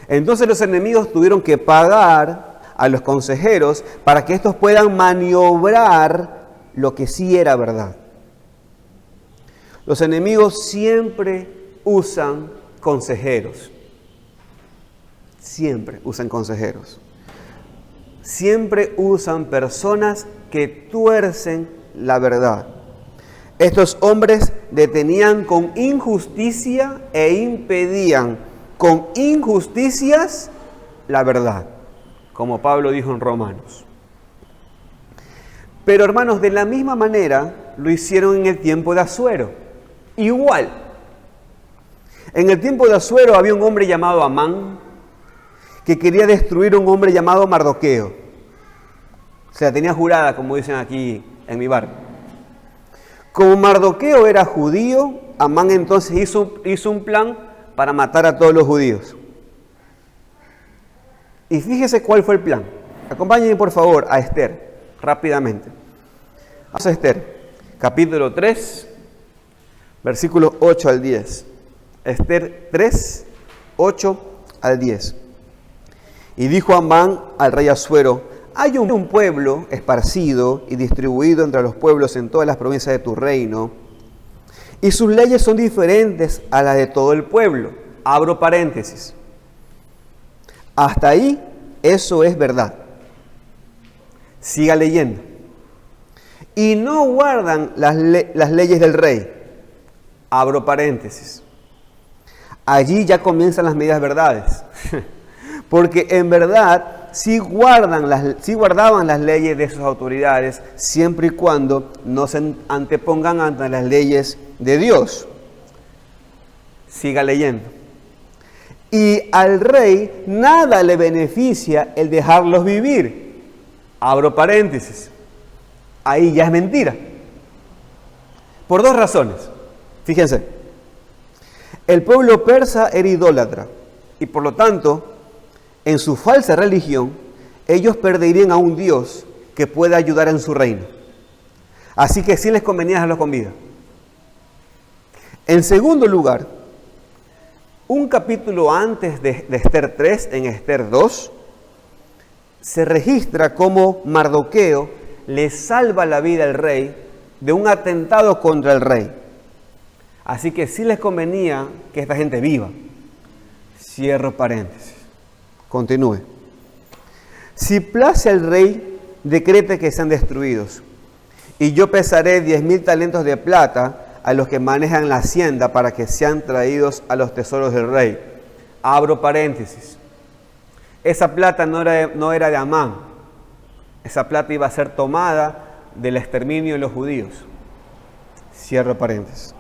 S1: Entonces los enemigos tuvieron que pagar a los consejeros para que estos puedan maniobrar lo que sí era verdad. Los enemigos siempre usan consejeros. Siempre usan consejeros. Siempre usan personas que tuercen la verdad. Estos hombres detenían con injusticia e impedían con injusticias la verdad, como Pablo dijo en Romanos. Pero hermanos, de la misma manera lo hicieron en el tiempo de Asuero. Igual. En el tiempo de Asuero había un hombre llamado Amán que quería destruir a un hombre llamado Mardoqueo. Se la tenía jurada, como dicen aquí en mi barrio. Como Mardoqueo era judío, Amán entonces hizo un plan para matar a todos los judíos. Y fíjese cuál fue el plan. Acompáñenme por favor a Esther, rápidamente. Vamos a Esther, capítulo 3, versículos 8 al 10. Esther 3, 8 al 10. Y dijo Amán al rey Asuero: hay un pueblo esparcido y distribuido entre los pueblos en todas las provincias de tu reino, y sus leyes son diferentes a las de todo el pueblo. Abro paréntesis. Hasta ahí, eso es verdad. Siga leyendo. Y no guardan las leyes del rey. Abro paréntesis. Allí ya comienzan las medias verdades. Porque en verdad sí guardaban las leyes de sus autoridades, siempre y cuando no se antepongan ante las leyes de Dios. Siga leyendo. Y al rey nada le beneficia el dejarlos vivir. Abro paréntesis. Ahí ya es mentira. Por dos razones. Fíjense. El pueblo persa era idólatra y por lo tanto, en su falsa religión, ellos perderían a un Dios que pueda ayudar en su reino. Así que sí les convenía dejarlos con vida. En segundo lugar, un capítulo antes de Esther 3, en Esther 2, se registra cómo Mardoqueo le salva la vida al rey de un atentado contra el rey. Así que sí les convenía que esta gente viva. Cierro paréntesis. Continúe. Si place al rey, decrete que sean destruidos. Y yo pesaré 10,000 talentos de plata a los que manejan la hacienda para que sean traídos a los tesoros del rey. Abro paréntesis. Esa plata no era de Amán. Esa plata iba a ser tomada del exterminio de los judíos. Cierro paréntesis.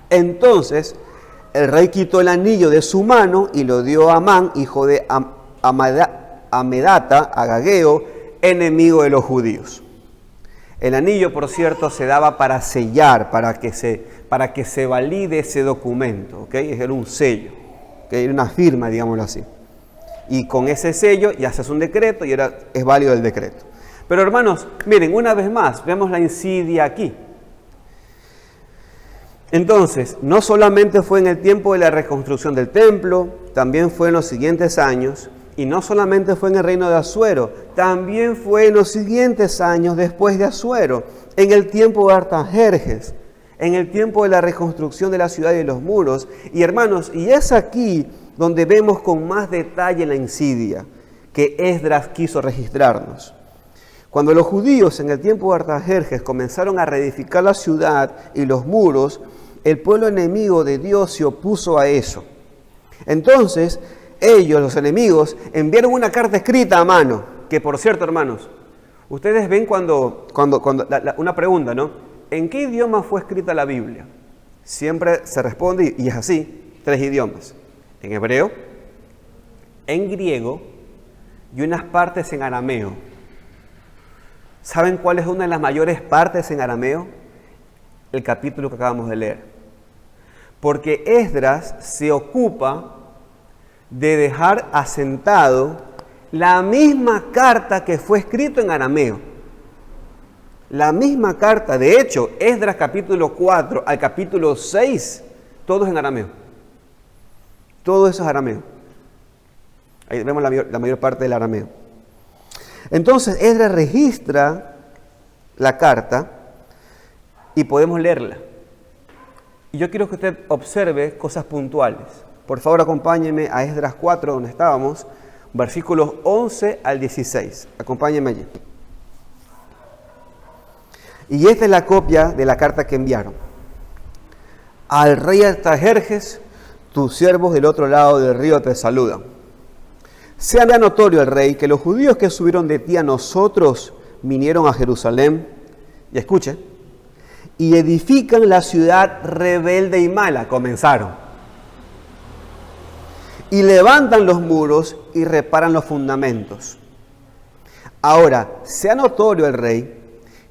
S1: Entonces, el rey quitó el anillo de su mano y lo dio a Amán, hijo de Amedata, agageo, enemigo de los judíos. El anillo, por cierto, se daba para sellar, para que se valide ese documento, ¿ok? Era un sello, ¿okay? Era una firma, digámoslo así. Y con ese sello ya se hace un decreto y es válido el decreto. Pero hermanos, miren, una vez más, vemos la insidia aquí. Entonces, no solamente fue en el tiempo de la reconstrucción del templo, también fue en los siguientes años, Y no solamente fue en el reino de Asuero, también fue en los siguientes años después de Asuero, en el tiempo de Artajerjes, en el tiempo de la reconstrucción de la ciudad y de los muros. Y hermanos, y es aquí donde vemos con más detalle la insidia que Esdras quiso registrarnos. Cuando los judíos en el tiempo de Artajerjes comenzaron a reedificar la ciudad y los muros, el pueblo enemigo de Dios se opuso a eso. Entonces, ellos, los enemigos, enviaron una carta escrita a mano, que por cierto, hermanos, ustedes ven una pregunta, ¿no? ¿En qué idioma fue escrita la Biblia? Siempre se responde, y es así, 3 idiomas. En hebreo, en griego y unas partes en arameo. ¿Saben cuál es una de las mayores partes en arameo? El capítulo que acabamos de leer. Porque Esdras se ocupa de dejar asentado la misma carta que fue escrito en arameo. La misma carta. De hecho, Esdras capítulo 4 al capítulo 6, todo es en arameo. Todo eso es arameo. Ahí vemos la mayor parte del arameo. Entonces, Esdras registra la carta y podemos leerla. Y yo quiero que usted observe cosas puntuales. Por favor, acompáñeme a Esdras 4, donde estábamos, versículos 11 al 16. Acompáñeme allí. Y esta es la copia de la carta que enviaron. Al rey Artajerjes, tus siervos del otro lado del río te saludan. Sea notorio al rey que los judíos que subieron de ti a nosotros vinieron a Jerusalén, y escuche, y edifican la ciudad rebelde y mala. Comenzaron. Y levantan los muros y reparan los fundamentos. Ahora, sea notorio al rey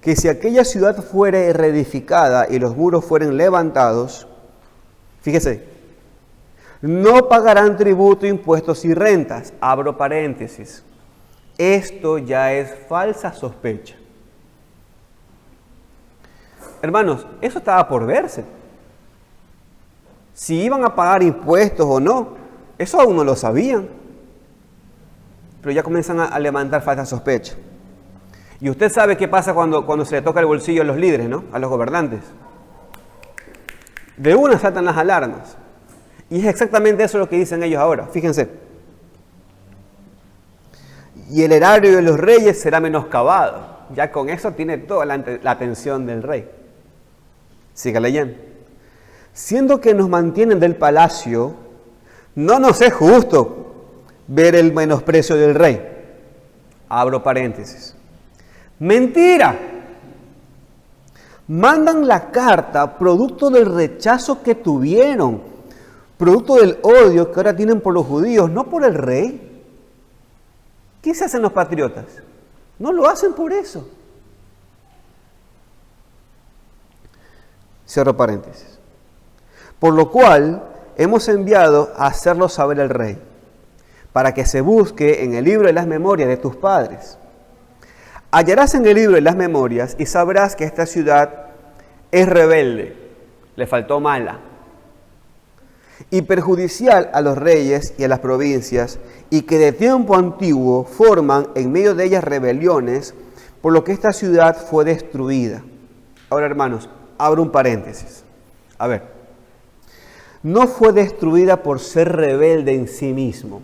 S1: que si aquella ciudad fuere reedificada y los muros fueren levantados, fíjese, no pagarán tributo, impuestos y rentas. Abro paréntesis. Esto ya es falsa sospecha. Hermanos, eso estaba por verse. Si iban a pagar impuestos o no, eso aún no lo sabían. Pero ya comienzan a levantar falsa sospecha. Y usted sabe qué pasa cuando se le toca el bolsillo a los líderes, ¿no? A los gobernantes. De una saltan las alarmas. Y es exactamente eso lo que dicen ellos ahora. Fíjense. Y el erario de los reyes será menoscabado. Ya con eso tiene toda la atención del rey. Siga leyendo. Siendo que nos mantienen del palacio, no nos es justo ver el menosprecio del rey. Abro paréntesis. Mentira. Mandan la carta producto del rechazo que tuvieron, producto del odio que ahora tienen por los judíos, no por el rey. ¿Qué se hacen los patriotas? No lo hacen por eso. Cierro paréntesis. Por lo cual hemos enviado a hacerlo saber al rey, para que se busque en el libro de las memorias de tus padres. Hallarás en el libro de las memorias y sabrás que esta ciudad es rebelde, le faltó mala, y perjudicial a los reyes y a las provincias, y que de tiempo antiguo forman en medio de ellas rebeliones, por lo que esta ciudad fue destruida. Ahora, hermanos, abro un paréntesis. A ver, no fue destruida por ser rebelde en sí mismo.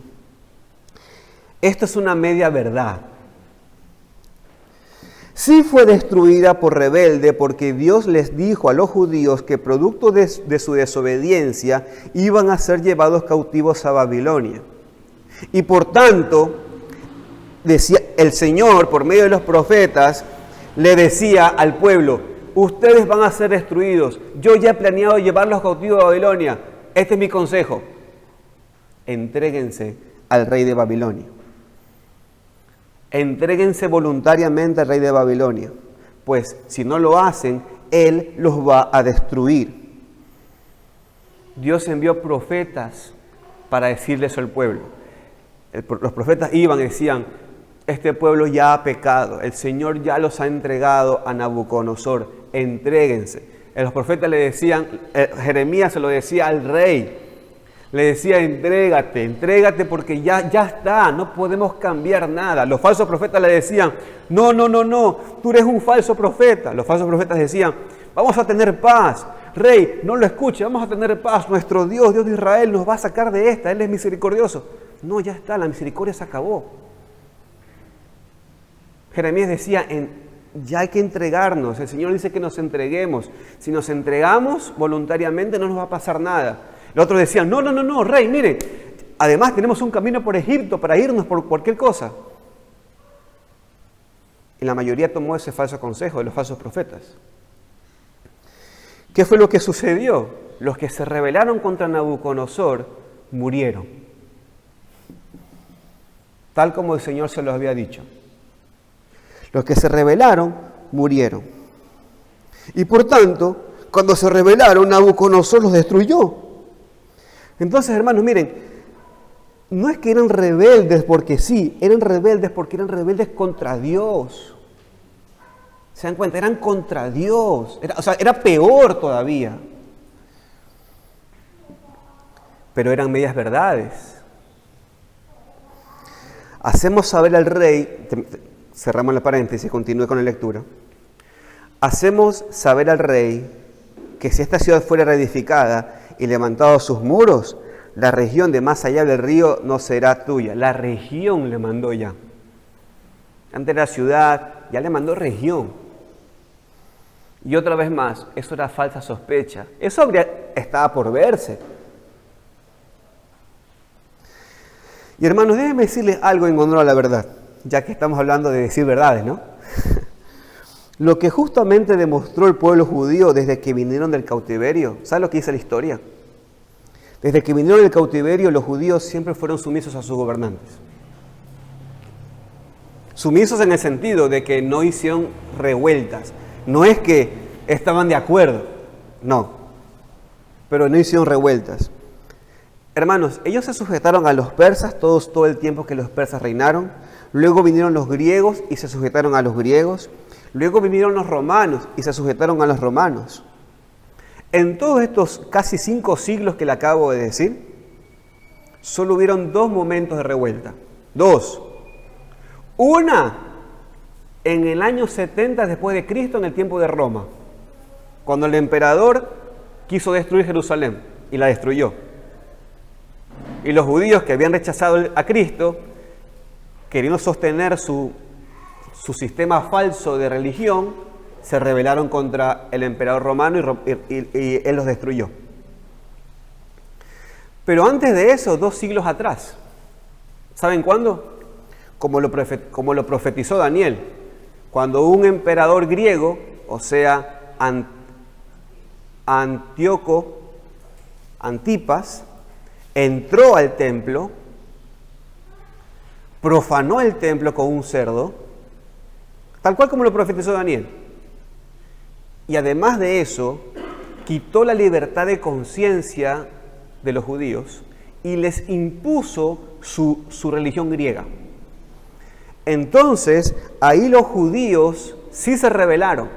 S1: Esto es una media verdad. Sí fue destruida por rebelde porque Dios les dijo a los judíos que producto de su desobediencia iban a ser llevados cautivos a Babilonia. Y por tanto, decía el Señor, por medio de los profetas, le decía al pueblo: ustedes van a ser destruidos. Yo ya he planeado llevarlos cautivos a Babilonia. Este es mi consejo. Entréguense al rey de Babilonia. Entréguense voluntariamente al rey de Babilonia, pues si no lo hacen, él los va a destruir. Dios envió profetas para decirles al pueblo. Los profetas iban y decían: este pueblo ya ha pecado, el Señor ya los ha entregado a Nabucodonosor, entréguense. Los profetas le decían, Jeremías se lo decía al rey, Le decía, entrégate, entrégate porque ya está, no podemos cambiar nada. Los falsos profetas le decían, no, tú eres un falso profeta. Los falsos profetas decían, vamos a tener paz. Rey, no lo escuche, vamos a tener paz. Nuestro Dios, Dios de Israel, nos va a sacar de esta. Él es misericordioso. No, ya está, la misericordia se acabó. Jeremías decía, ya hay que entregarnos. El Señor dice que nos entreguemos. Si nos entregamos voluntariamente no nos va a pasar nada. Los otros decían, no, rey, mire, además tenemos un camino por Egipto para irnos por cualquier cosa. Y la mayoría tomó ese falso consejo de los falsos profetas. ¿Qué fue lo que sucedió? Los que se rebelaron contra Nabucodonosor murieron. Tal como el Señor se los había dicho. Los que se rebelaron murieron. Y por tanto, cuando se rebelaron, Nabucodonosor los destruyó. Entonces, hermanos, miren, no es que eran rebeldes porque sí, eran rebeldes porque eran rebeldes contra Dios. ¿Se dan cuenta? Eran contra Dios. Era peor todavía. Pero eran medias verdades. Hacemos saber al rey, cerramos la paréntesis, continúe con la lectura. Hacemos saber al rey que si esta ciudad fuera reedificada y levantados sus muros, la región de más allá del río no será tuya. La región le mandó ya. Antes era ciudad, ya le mandó región. Y otra vez más, eso era falsa sospecha. Eso estaba por verse. Y hermanos, déjenme decirles algo en honor a la verdad, ya que estamos hablando de decir verdades, ¿no? Lo que justamente demostró el pueblo judío desde que vinieron del cautiverio, ¿sabe lo que dice la historia? Desde que vinieron del cautiverio, los judíos siempre fueron sumisos a sus gobernantes. Sumisos en el sentido de que no hicieron revueltas. No es que estaban de acuerdo, no, pero no hicieron revueltas. Hermanos, ellos se sujetaron a los persas todo el tiempo que los persas reinaron. Luego vinieron los griegos y se sujetaron a los griegos. Luego vinieron los romanos y se sujetaron a los romanos. En todos estos casi 5 siglos que le acabo de decir, solo hubieron 2 momentos de revuelta. 2. Una, en el año 70 después de Cristo, en el tiempo de Roma, cuando el emperador quiso destruir Jerusalén y la destruyó. Y los judíos que habían rechazado a Cristo, queriendo sostener su sistema falso de religión, se rebelaron contra el emperador romano y él los destruyó. Pero antes de eso, 2 siglos atrás, ¿saben cuándo? Como lo profetizó Daniel, cuando un emperador griego, o sea, Antipas, entró al templo, profanó el templo con un cerdo, tal cual como lo profetizó Daniel. Y además de eso, quitó la libertad de conciencia de los judíos y les impuso su religión griega. Entonces, ahí los judíos sí se rebelaron.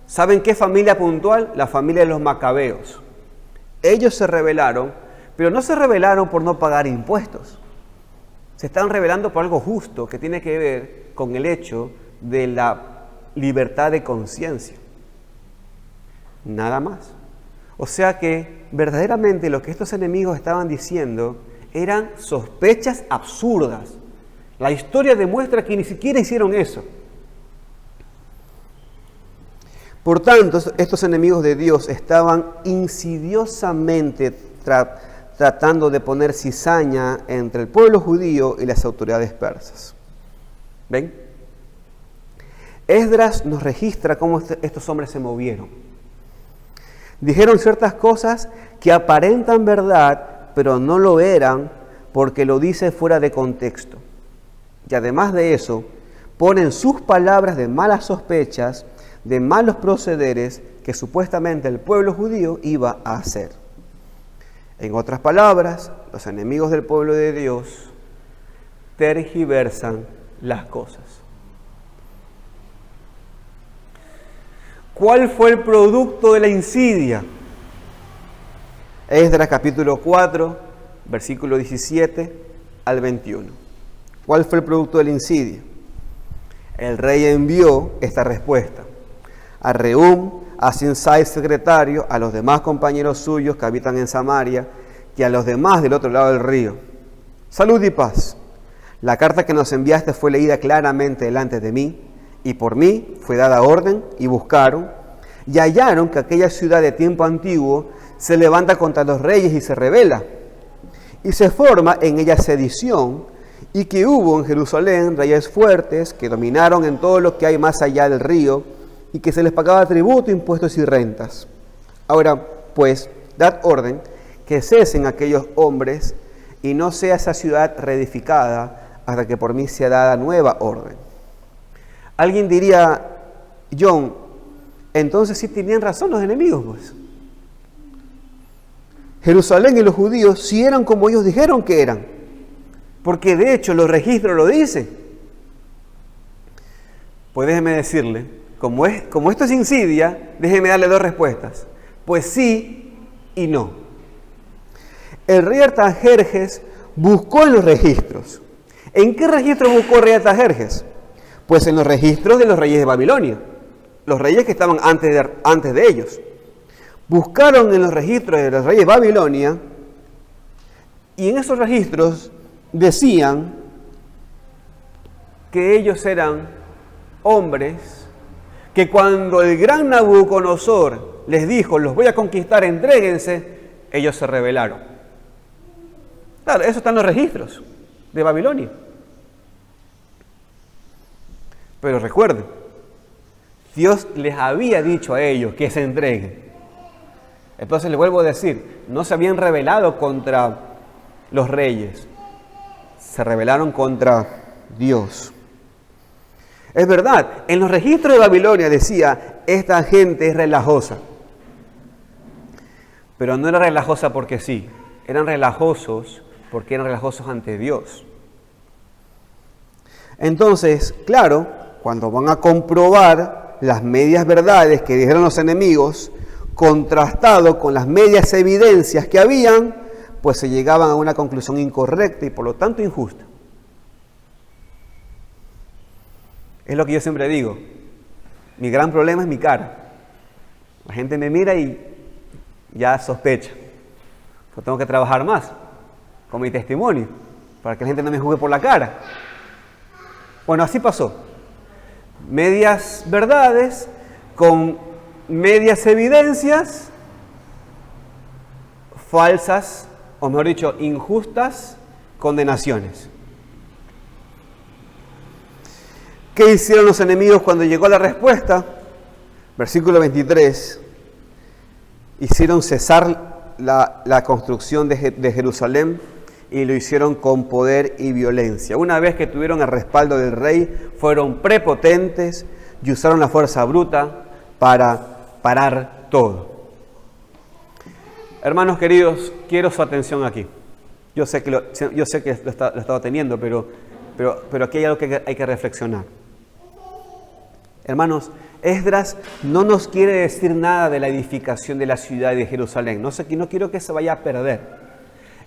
S1: ¿Saben qué familia puntual? La familia de los macabeos. Ellos se rebelaron, pero no se rebelaron por no pagar impuestos. Se estaban rebelando por algo justo que tiene que ver con el hecho de la libertad de conciencia. Nada más. O sea que verdaderamente lo que estos enemigos estaban diciendo eran sospechas absurdas. La historia demuestra que ni siquiera hicieron eso. Por tanto, estos enemigos de Dios estaban insidiosamente tratando de poner cizaña entre el pueblo judío y las autoridades persas. ¿Ven? Esdras nos registra cómo estos hombres se movieron. Dijeron ciertas cosas que aparentan verdad, pero no lo eran porque lo dice fuera de contexto. Y además de eso, ponen sus palabras de malas sospechas, de malos procederes que supuestamente el pueblo judío iba a hacer. En otras palabras, los enemigos del pueblo de Dios tergiversan las cosas. ¿Cuál fue el producto de la insidia? Esdras capítulo 4, versículo 17 al 21. ¿Cuál fue el producto del incidio? El rey envió esta respuesta a Rehum, a Simsai secretario, a los demás compañeros suyos que habitan en Samaria y a los demás del otro lado del río. Salud y paz. La carta que nos enviaste fue leída claramente delante de mí, y por mí fue dada orden, y buscaron, y hallaron que aquella ciudad de tiempo antiguo se levanta contra los reyes y se rebela, y se forma en ella sedición, y que hubo en Jerusalén reyes fuertes que dominaron en todo lo que hay más allá del río, y que se les pagaba tributo, impuestos y rentas. Ahora, pues, dad orden que cesen aquellos hombres, y no sea esa ciudad reedificada hasta que por mí sea dada nueva orden. Alguien diría, John, entonces sí tenían razón los enemigos, pues. Jerusalén y los judíos sí eran como ellos dijeron que eran, porque de hecho los registros lo dicen. Pues déjeme decirle, como esto es insidia, déjeme darle dos respuestas. Pues sí y no. El rey Artajerjes buscó en los registros. ¿En qué registros buscó el rey Artajerjes? Pues en los registros de los reyes de Babilonia, los reyes que estaban antes de ellos. Buscaron en los registros de los reyes de Babilonia, y en esos registros decían que ellos eran hombres que cuando el gran Nabucodonosor les dijo, los voy a conquistar, entréguense, ellos se rebelaron. Claro, eso está en los registros de Babilonia. Pero recuerden, Dios les había dicho a ellos que se entreguen. Entonces les vuelvo a decir, no se habían rebelado contra los reyes, se rebelaron contra Dios. Es verdad, en los registros de Babilonia decía, esta gente es relajosa. Pero no era relajosa porque sí, eran relajosos porque eran relajosos ante Dios. Entonces, claro, cuando van a comprobar las medias verdades que dijeron los enemigos, contrastado con las medias evidencias que habían, pues se llegaban a una conclusión incorrecta y por lo tanto injusta. Es lo que yo siempre digo, mi gran problema es mi cara. La gente me mira y ya sospecha. Yo tengo que trabajar más con mi testimonio para que la gente no me juzgue por la cara. Bueno, así pasó. Medias verdades con medias evidencias falsas, o mejor dicho, injustas condenaciones. ¿Qué hicieron los enemigos cuando llegó la respuesta? Versículo 23. Hicieron cesar la construcción de Jerusalén y lo hicieron con poder y violencia. Una vez que tuvieron el respaldo del rey, fueron prepotentes y usaron la fuerza bruta para parar todo. Hermanos queridos, quiero su atención aquí. Yo sé que lo estaba teniendo, pero aquí hay algo que hay que reflexionar. Hermanos, Esdras no nos quiere decir nada de la edificación de la ciudad de Jerusalén. No quiero que se vaya a perder.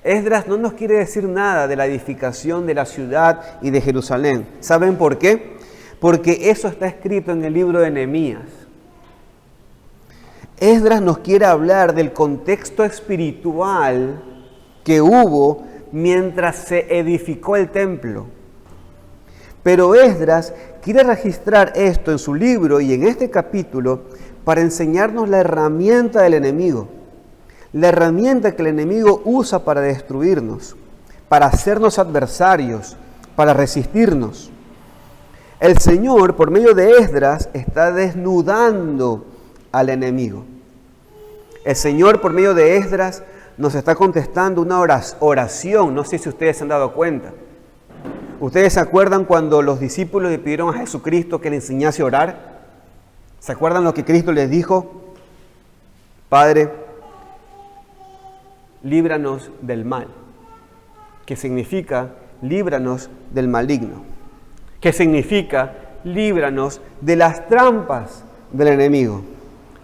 S1: Esdras no nos quiere decir nada de la edificación de la ciudad y de Jerusalén. ¿Saben por qué? Porque eso está escrito en el libro de Nehemías. Esdras nos quiere hablar del contexto espiritual que hubo mientras se edificó el templo. Pero Esdras quiere registrar esto en su libro y en este capítulo para enseñarnos la herramienta del enemigo. La herramienta que el enemigo usa para destruirnos, para hacernos adversarios, para resistirnos. El Señor, por medio de Esdras, está desnudando al enemigo. El Señor, por medio de Esdras, nos está contestando una oración. No sé si ustedes se han dado cuenta. ¿Ustedes se acuerdan cuando los discípulos le pidieron a Jesucristo que le enseñase a orar? ¿Se acuerdan lo que Cristo les dijo? Padre, líbranos del mal. ¿Qué significa? Líbranos del maligno. ¿Qué significa? Líbranos de las trampas del enemigo.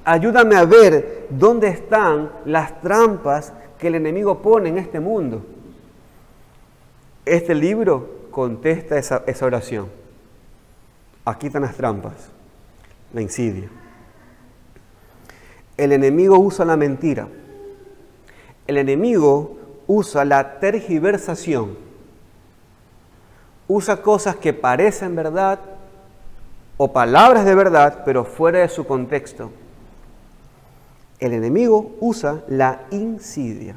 S1: Ayúdame a ver dónde están las trampas que el enemigo pone en este mundo. Este libro contesta esa oración. Aquí están las trampas, la insidia. El enemigo usa la mentira. El enemigo usa la tergiversación. Usa cosas que parecen verdad o palabras de verdad, pero fuera de su contexto. El enemigo usa la insidia.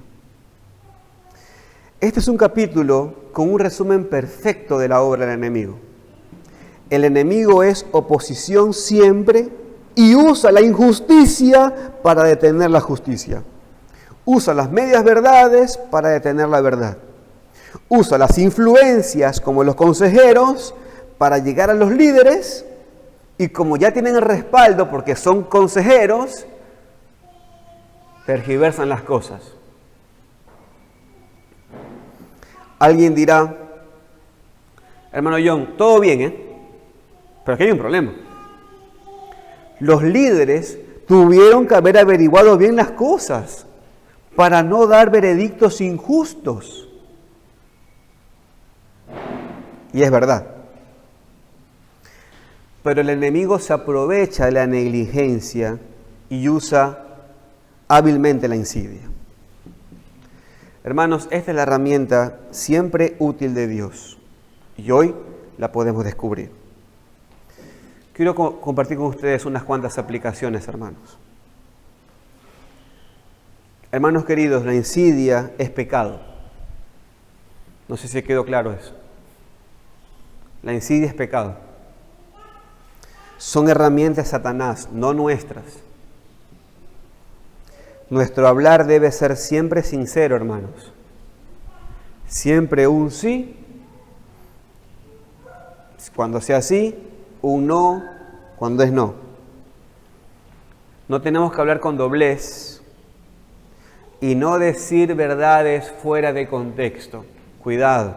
S1: Este es un capítulo con un resumen perfecto de la obra del enemigo. El enemigo es oposición siempre y usa la injusticia para detener la justicia. Usa las medias verdades para detener la verdad. Usa las influencias como los consejeros para llegar a los líderes y como ya tienen el respaldo porque son consejeros, tergiversan las cosas. Alguien dirá, hermano John, todo bien, pero aquí hay un problema. Los líderes tuvieron que haber averiguado bien las cosas para no dar veredictos injustos. Y es verdad. Pero el enemigo se aprovecha de la negligencia y usa hábilmente la insidia. Hermanos, esta es la herramienta siempre útil de Dios y hoy la podemos descubrir. Quiero compartir con ustedes unas cuantas aplicaciones, hermanos. Hermanos queridos, la insidia es pecado. No sé si quedó claro eso. La insidia es pecado. Son herramientas de Satanás, no nuestras. Nuestro hablar debe ser siempre sincero, hermanos. Siempre un sí, cuando sea sí, un no, cuando es no. No tenemos que hablar con doblez y no decir verdades fuera de contexto. Cuidado,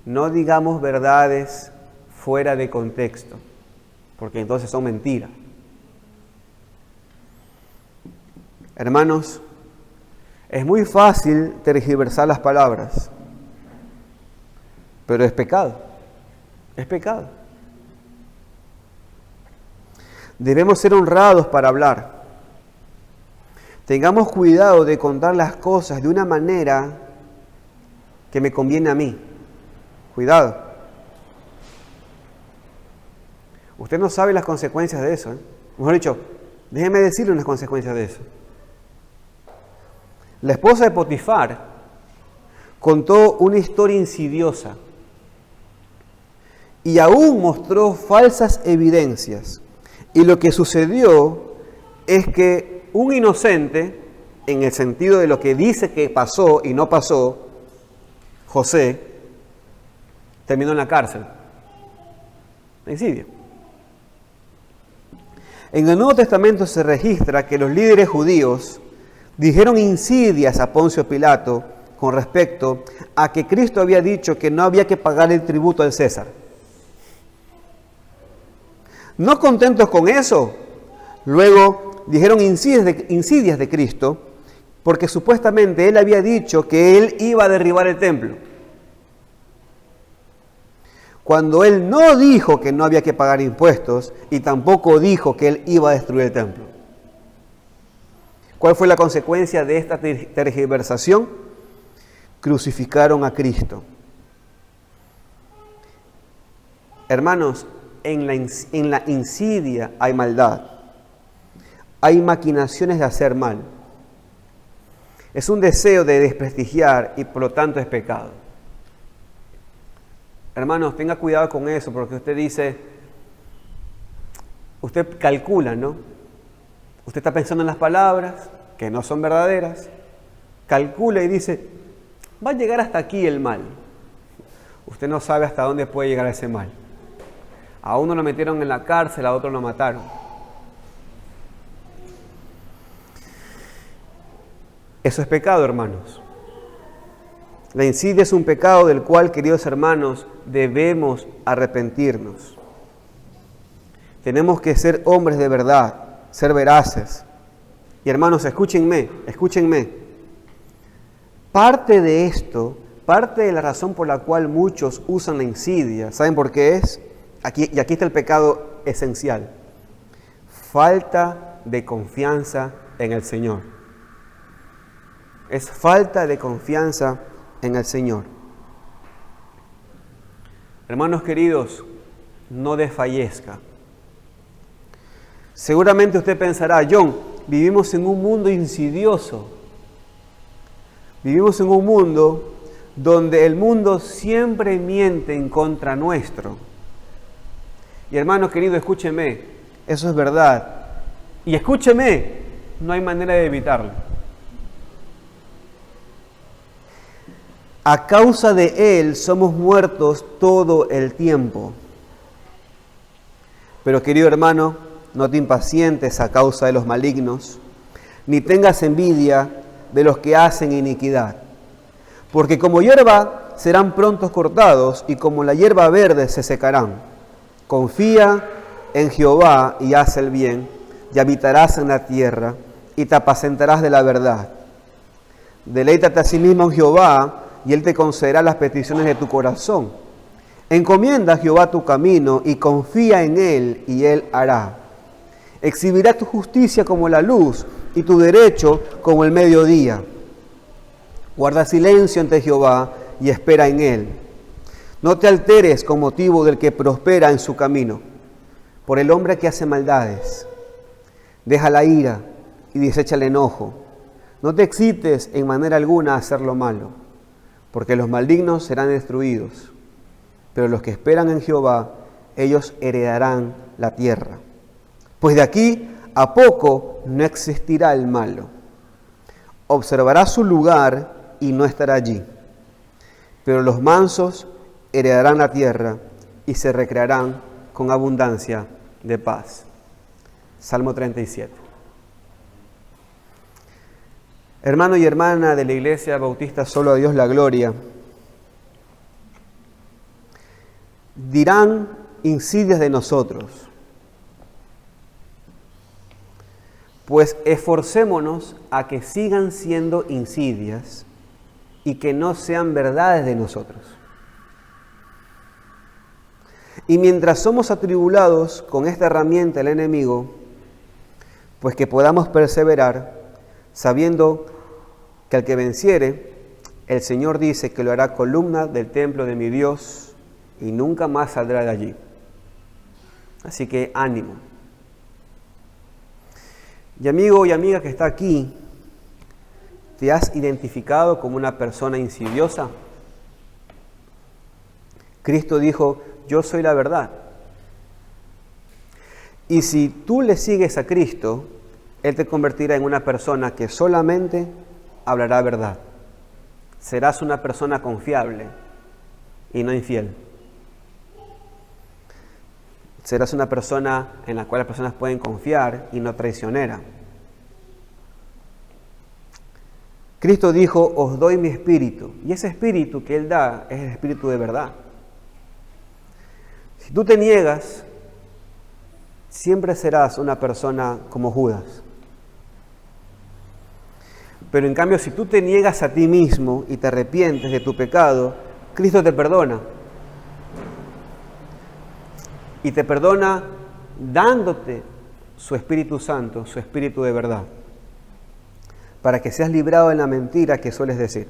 S1: no digamos verdades fuera de contexto, porque entonces son mentiras. Hermanos, es muy fácil tergiversar las palabras, pero es pecado, es pecado. Debemos ser honrados para hablar. Tengamos cuidado de contar las cosas de una manera que me conviene a mí. Cuidado. Usted no sabe las consecuencias de eso, Mejor dicho, déjeme decirle unas consecuencias de eso. La esposa de Potifar contó una historia insidiosa y aún mostró falsas evidencias. Y lo que sucedió es que un inocente, en el sentido de lo que dice que pasó y no pasó, José, terminó en la cárcel. La insidia. En el Nuevo Testamento se registra que los líderes judíos dijeron insidias a Poncio Pilato con respecto a que Cristo había dicho que no había que pagar el tributo al César. No contentos con eso, luego dijeron insidias de Cristo porque supuestamente él había dicho que él iba a derribar el templo. Cuando él no dijo que no había que pagar impuestos y tampoco dijo que él iba a destruir el templo. ¿Cuál fue la consecuencia de esta tergiversación? Crucificaron a Cristo. Hermanos, en la insidia hay maldad. Hay maquinaciones de hacer mal. Es un deseo de desprestigiar y por lo tanto es pecado. Hermanos, tenga cuidado con eso, porque usted dice, usted calcula, ¿no? Usted está pensando en las palabras que no son verdaderas, calcula y dice, va a llegar hasta aquí el mal. Usted no sabe hasta dónde puede llegar ese mal. A uno lo metieron en la cárcel, a otro lo mataron. Eso es pecado, hermanos. La insidia es un pecado del cual, queridos hermanos, debemos arrepentirnos. Tenemos que ser hombres de verdad. ser veraces. Y hermanos, escúchenme. Parte de esto, parte de la razón por la cual muchos usan la insidia, ¿saben por qué es? Aquí está el pecado esencial. Falta de confianza en el Señor. Es falta de confianza en el Señor. Hermanos queridos, no desfallezca. Seguramente usted pensará, John, vivimos en un mundo insidioso. Vivimos en un mundo donde el mundo siempre miente en contra nuestro. Y hermano querido, escúcheme, eso es verdad. Y escúcheme, no hay manera de evitarlo. A causa de él somos muertos todo el tiempo. Pero querido hermano, no te impacientes a causa de los malignos, ni tengas envidia de los que hacen iniquidad. Porque como hierba serán prontos cortados, y como la hierba verde se secarán. Confía en Jehová y haz el bien, y habitarás en la tierra, y te apacentarás de la verdad. Deleítate a sí mismo en Jehová, y Él te concederá las peticiones de tu corazón. Encomienda a Jehová tu camino, y confía en Él, y Él hará. Exhibirá tu justicia como la luz, y tu derecho como el mediodía. Guarda silencio ante Jehová, y espera en Él. No te alteres con motivo del que prospera en su camino, por el hombre que hace maldades. Deja la ira y desecha el enojo. No te excites en manera alguna a hacer lo malo, porque los malignos serán destruidos, pero los que esperan en Jehová, ellos heredarán la tierra. Pues de aquí a poco no existirá el malo. Observará su lugar y no estará allí. Pero los mansos heredarán la tierra y se recrearán con abundancia de paz. Salmo 37. Hermano y hermana de la Iglesia Bautista Solo a Dios la Gloria, dirán insidias de nosotros, pues esforcémonos a que sigan siendo insidias y que no sean verdades de nosotros. Y mientras somos atribulados con esta herramienta del enemigo, pues que podamos perseverar, sabiendo que al que venciere, el Señor dice que lo hará columna del templo de mi Dios y nunca más saldrá de allí. Así que ánimo. Y amigo y amiga que está aquí, ¿te has identificado como una persona insidiosa? Cristo dijo, yo soy la verdad. Y si tú le sigues a Cristo, Él te convertirá en una persona que solamente hablará verdad. Serás una persona confiable y no infiel. Serás una persona en la cual las personas pueden confiar y no traicionera. Cristo dijo, os doy mi espíritu. Y ese espíritu que Él da es el espíritu de verdad. Si tú te niegas, siempre serás una persona como Judas. Pero en cambio, si tú te niegas a ti mismo y te arrepientes de tu pecado, Cristo te perdona. Y te perdona dándote su Espíritu Santo, su Espíritu de verdad, para que seas librado de la mentira que sueles decir.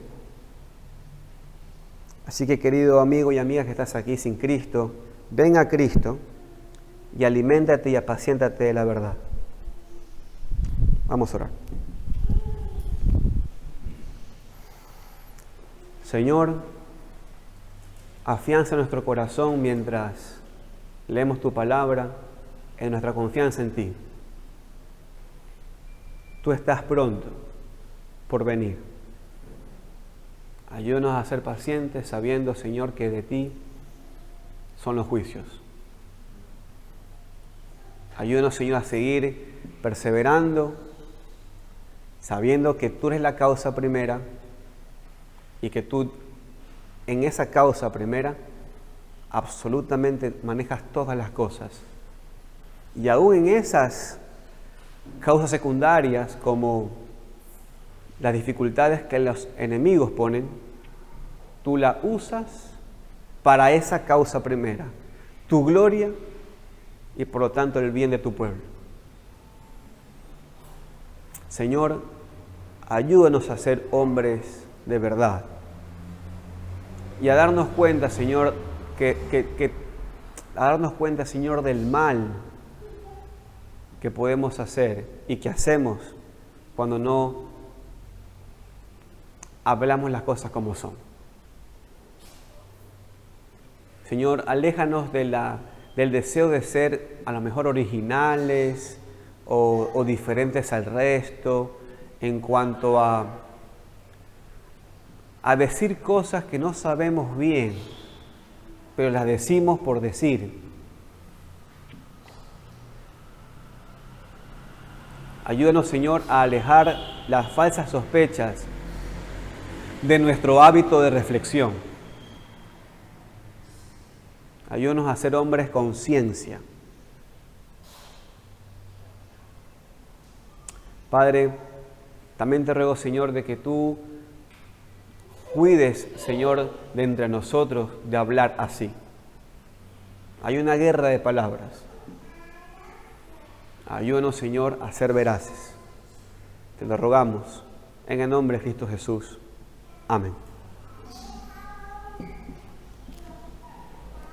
S1: Así que, querido amigo y amiga que estás aquí sin Cristo, ven a Cristo y aliméntate y apaciéntate de la verdad. Vamos a orar. Señor, afianza nuestro corazón mientras leemos tu palabra en nuestra confianza en ti. Tú estás pronto por venir. Ayúdanos a ser pacientes sabiendo, Señor, que de ti son los juicios. Ayúdanos, Señor, a seguir perseverando, sabiendo que tú eres la causa primera y que tú en esa causa primera absolutamente manejas todas las cosas. Y aún en esas causas secundarias como las dificultades que los enemigos ponen, tú la usas para esa causa primera, tu gloria y por lo tanto el bien de tu pueblo. Señor, ayúdanos a ser hombres de verdad y a darnos cuenta, Señor, a darnos cuenta, Señor, del mal que podemos hacer y que hacemos cuando no hablamos las cosas como son. Señor, aléjanos del deseo de ser a lo mejor originales o diferentes al resto en cuanto a decir cosas que no sabemos bien, pero las decimos por decir. Ayúdanos, Señor, a alejar las falsas sospechas de nuestro hábito de reflexión. Ayúdanos a ser hombres con ciencia. Padre, también te ruego, Señor, de que tú cuides, Señor, de entre nosotros de hablar así. Hay una guerra de palabras. Ayúdanos, Señor, a ser veraces. Te lo rogamos en el nombre de Cristo Jesús. Amén.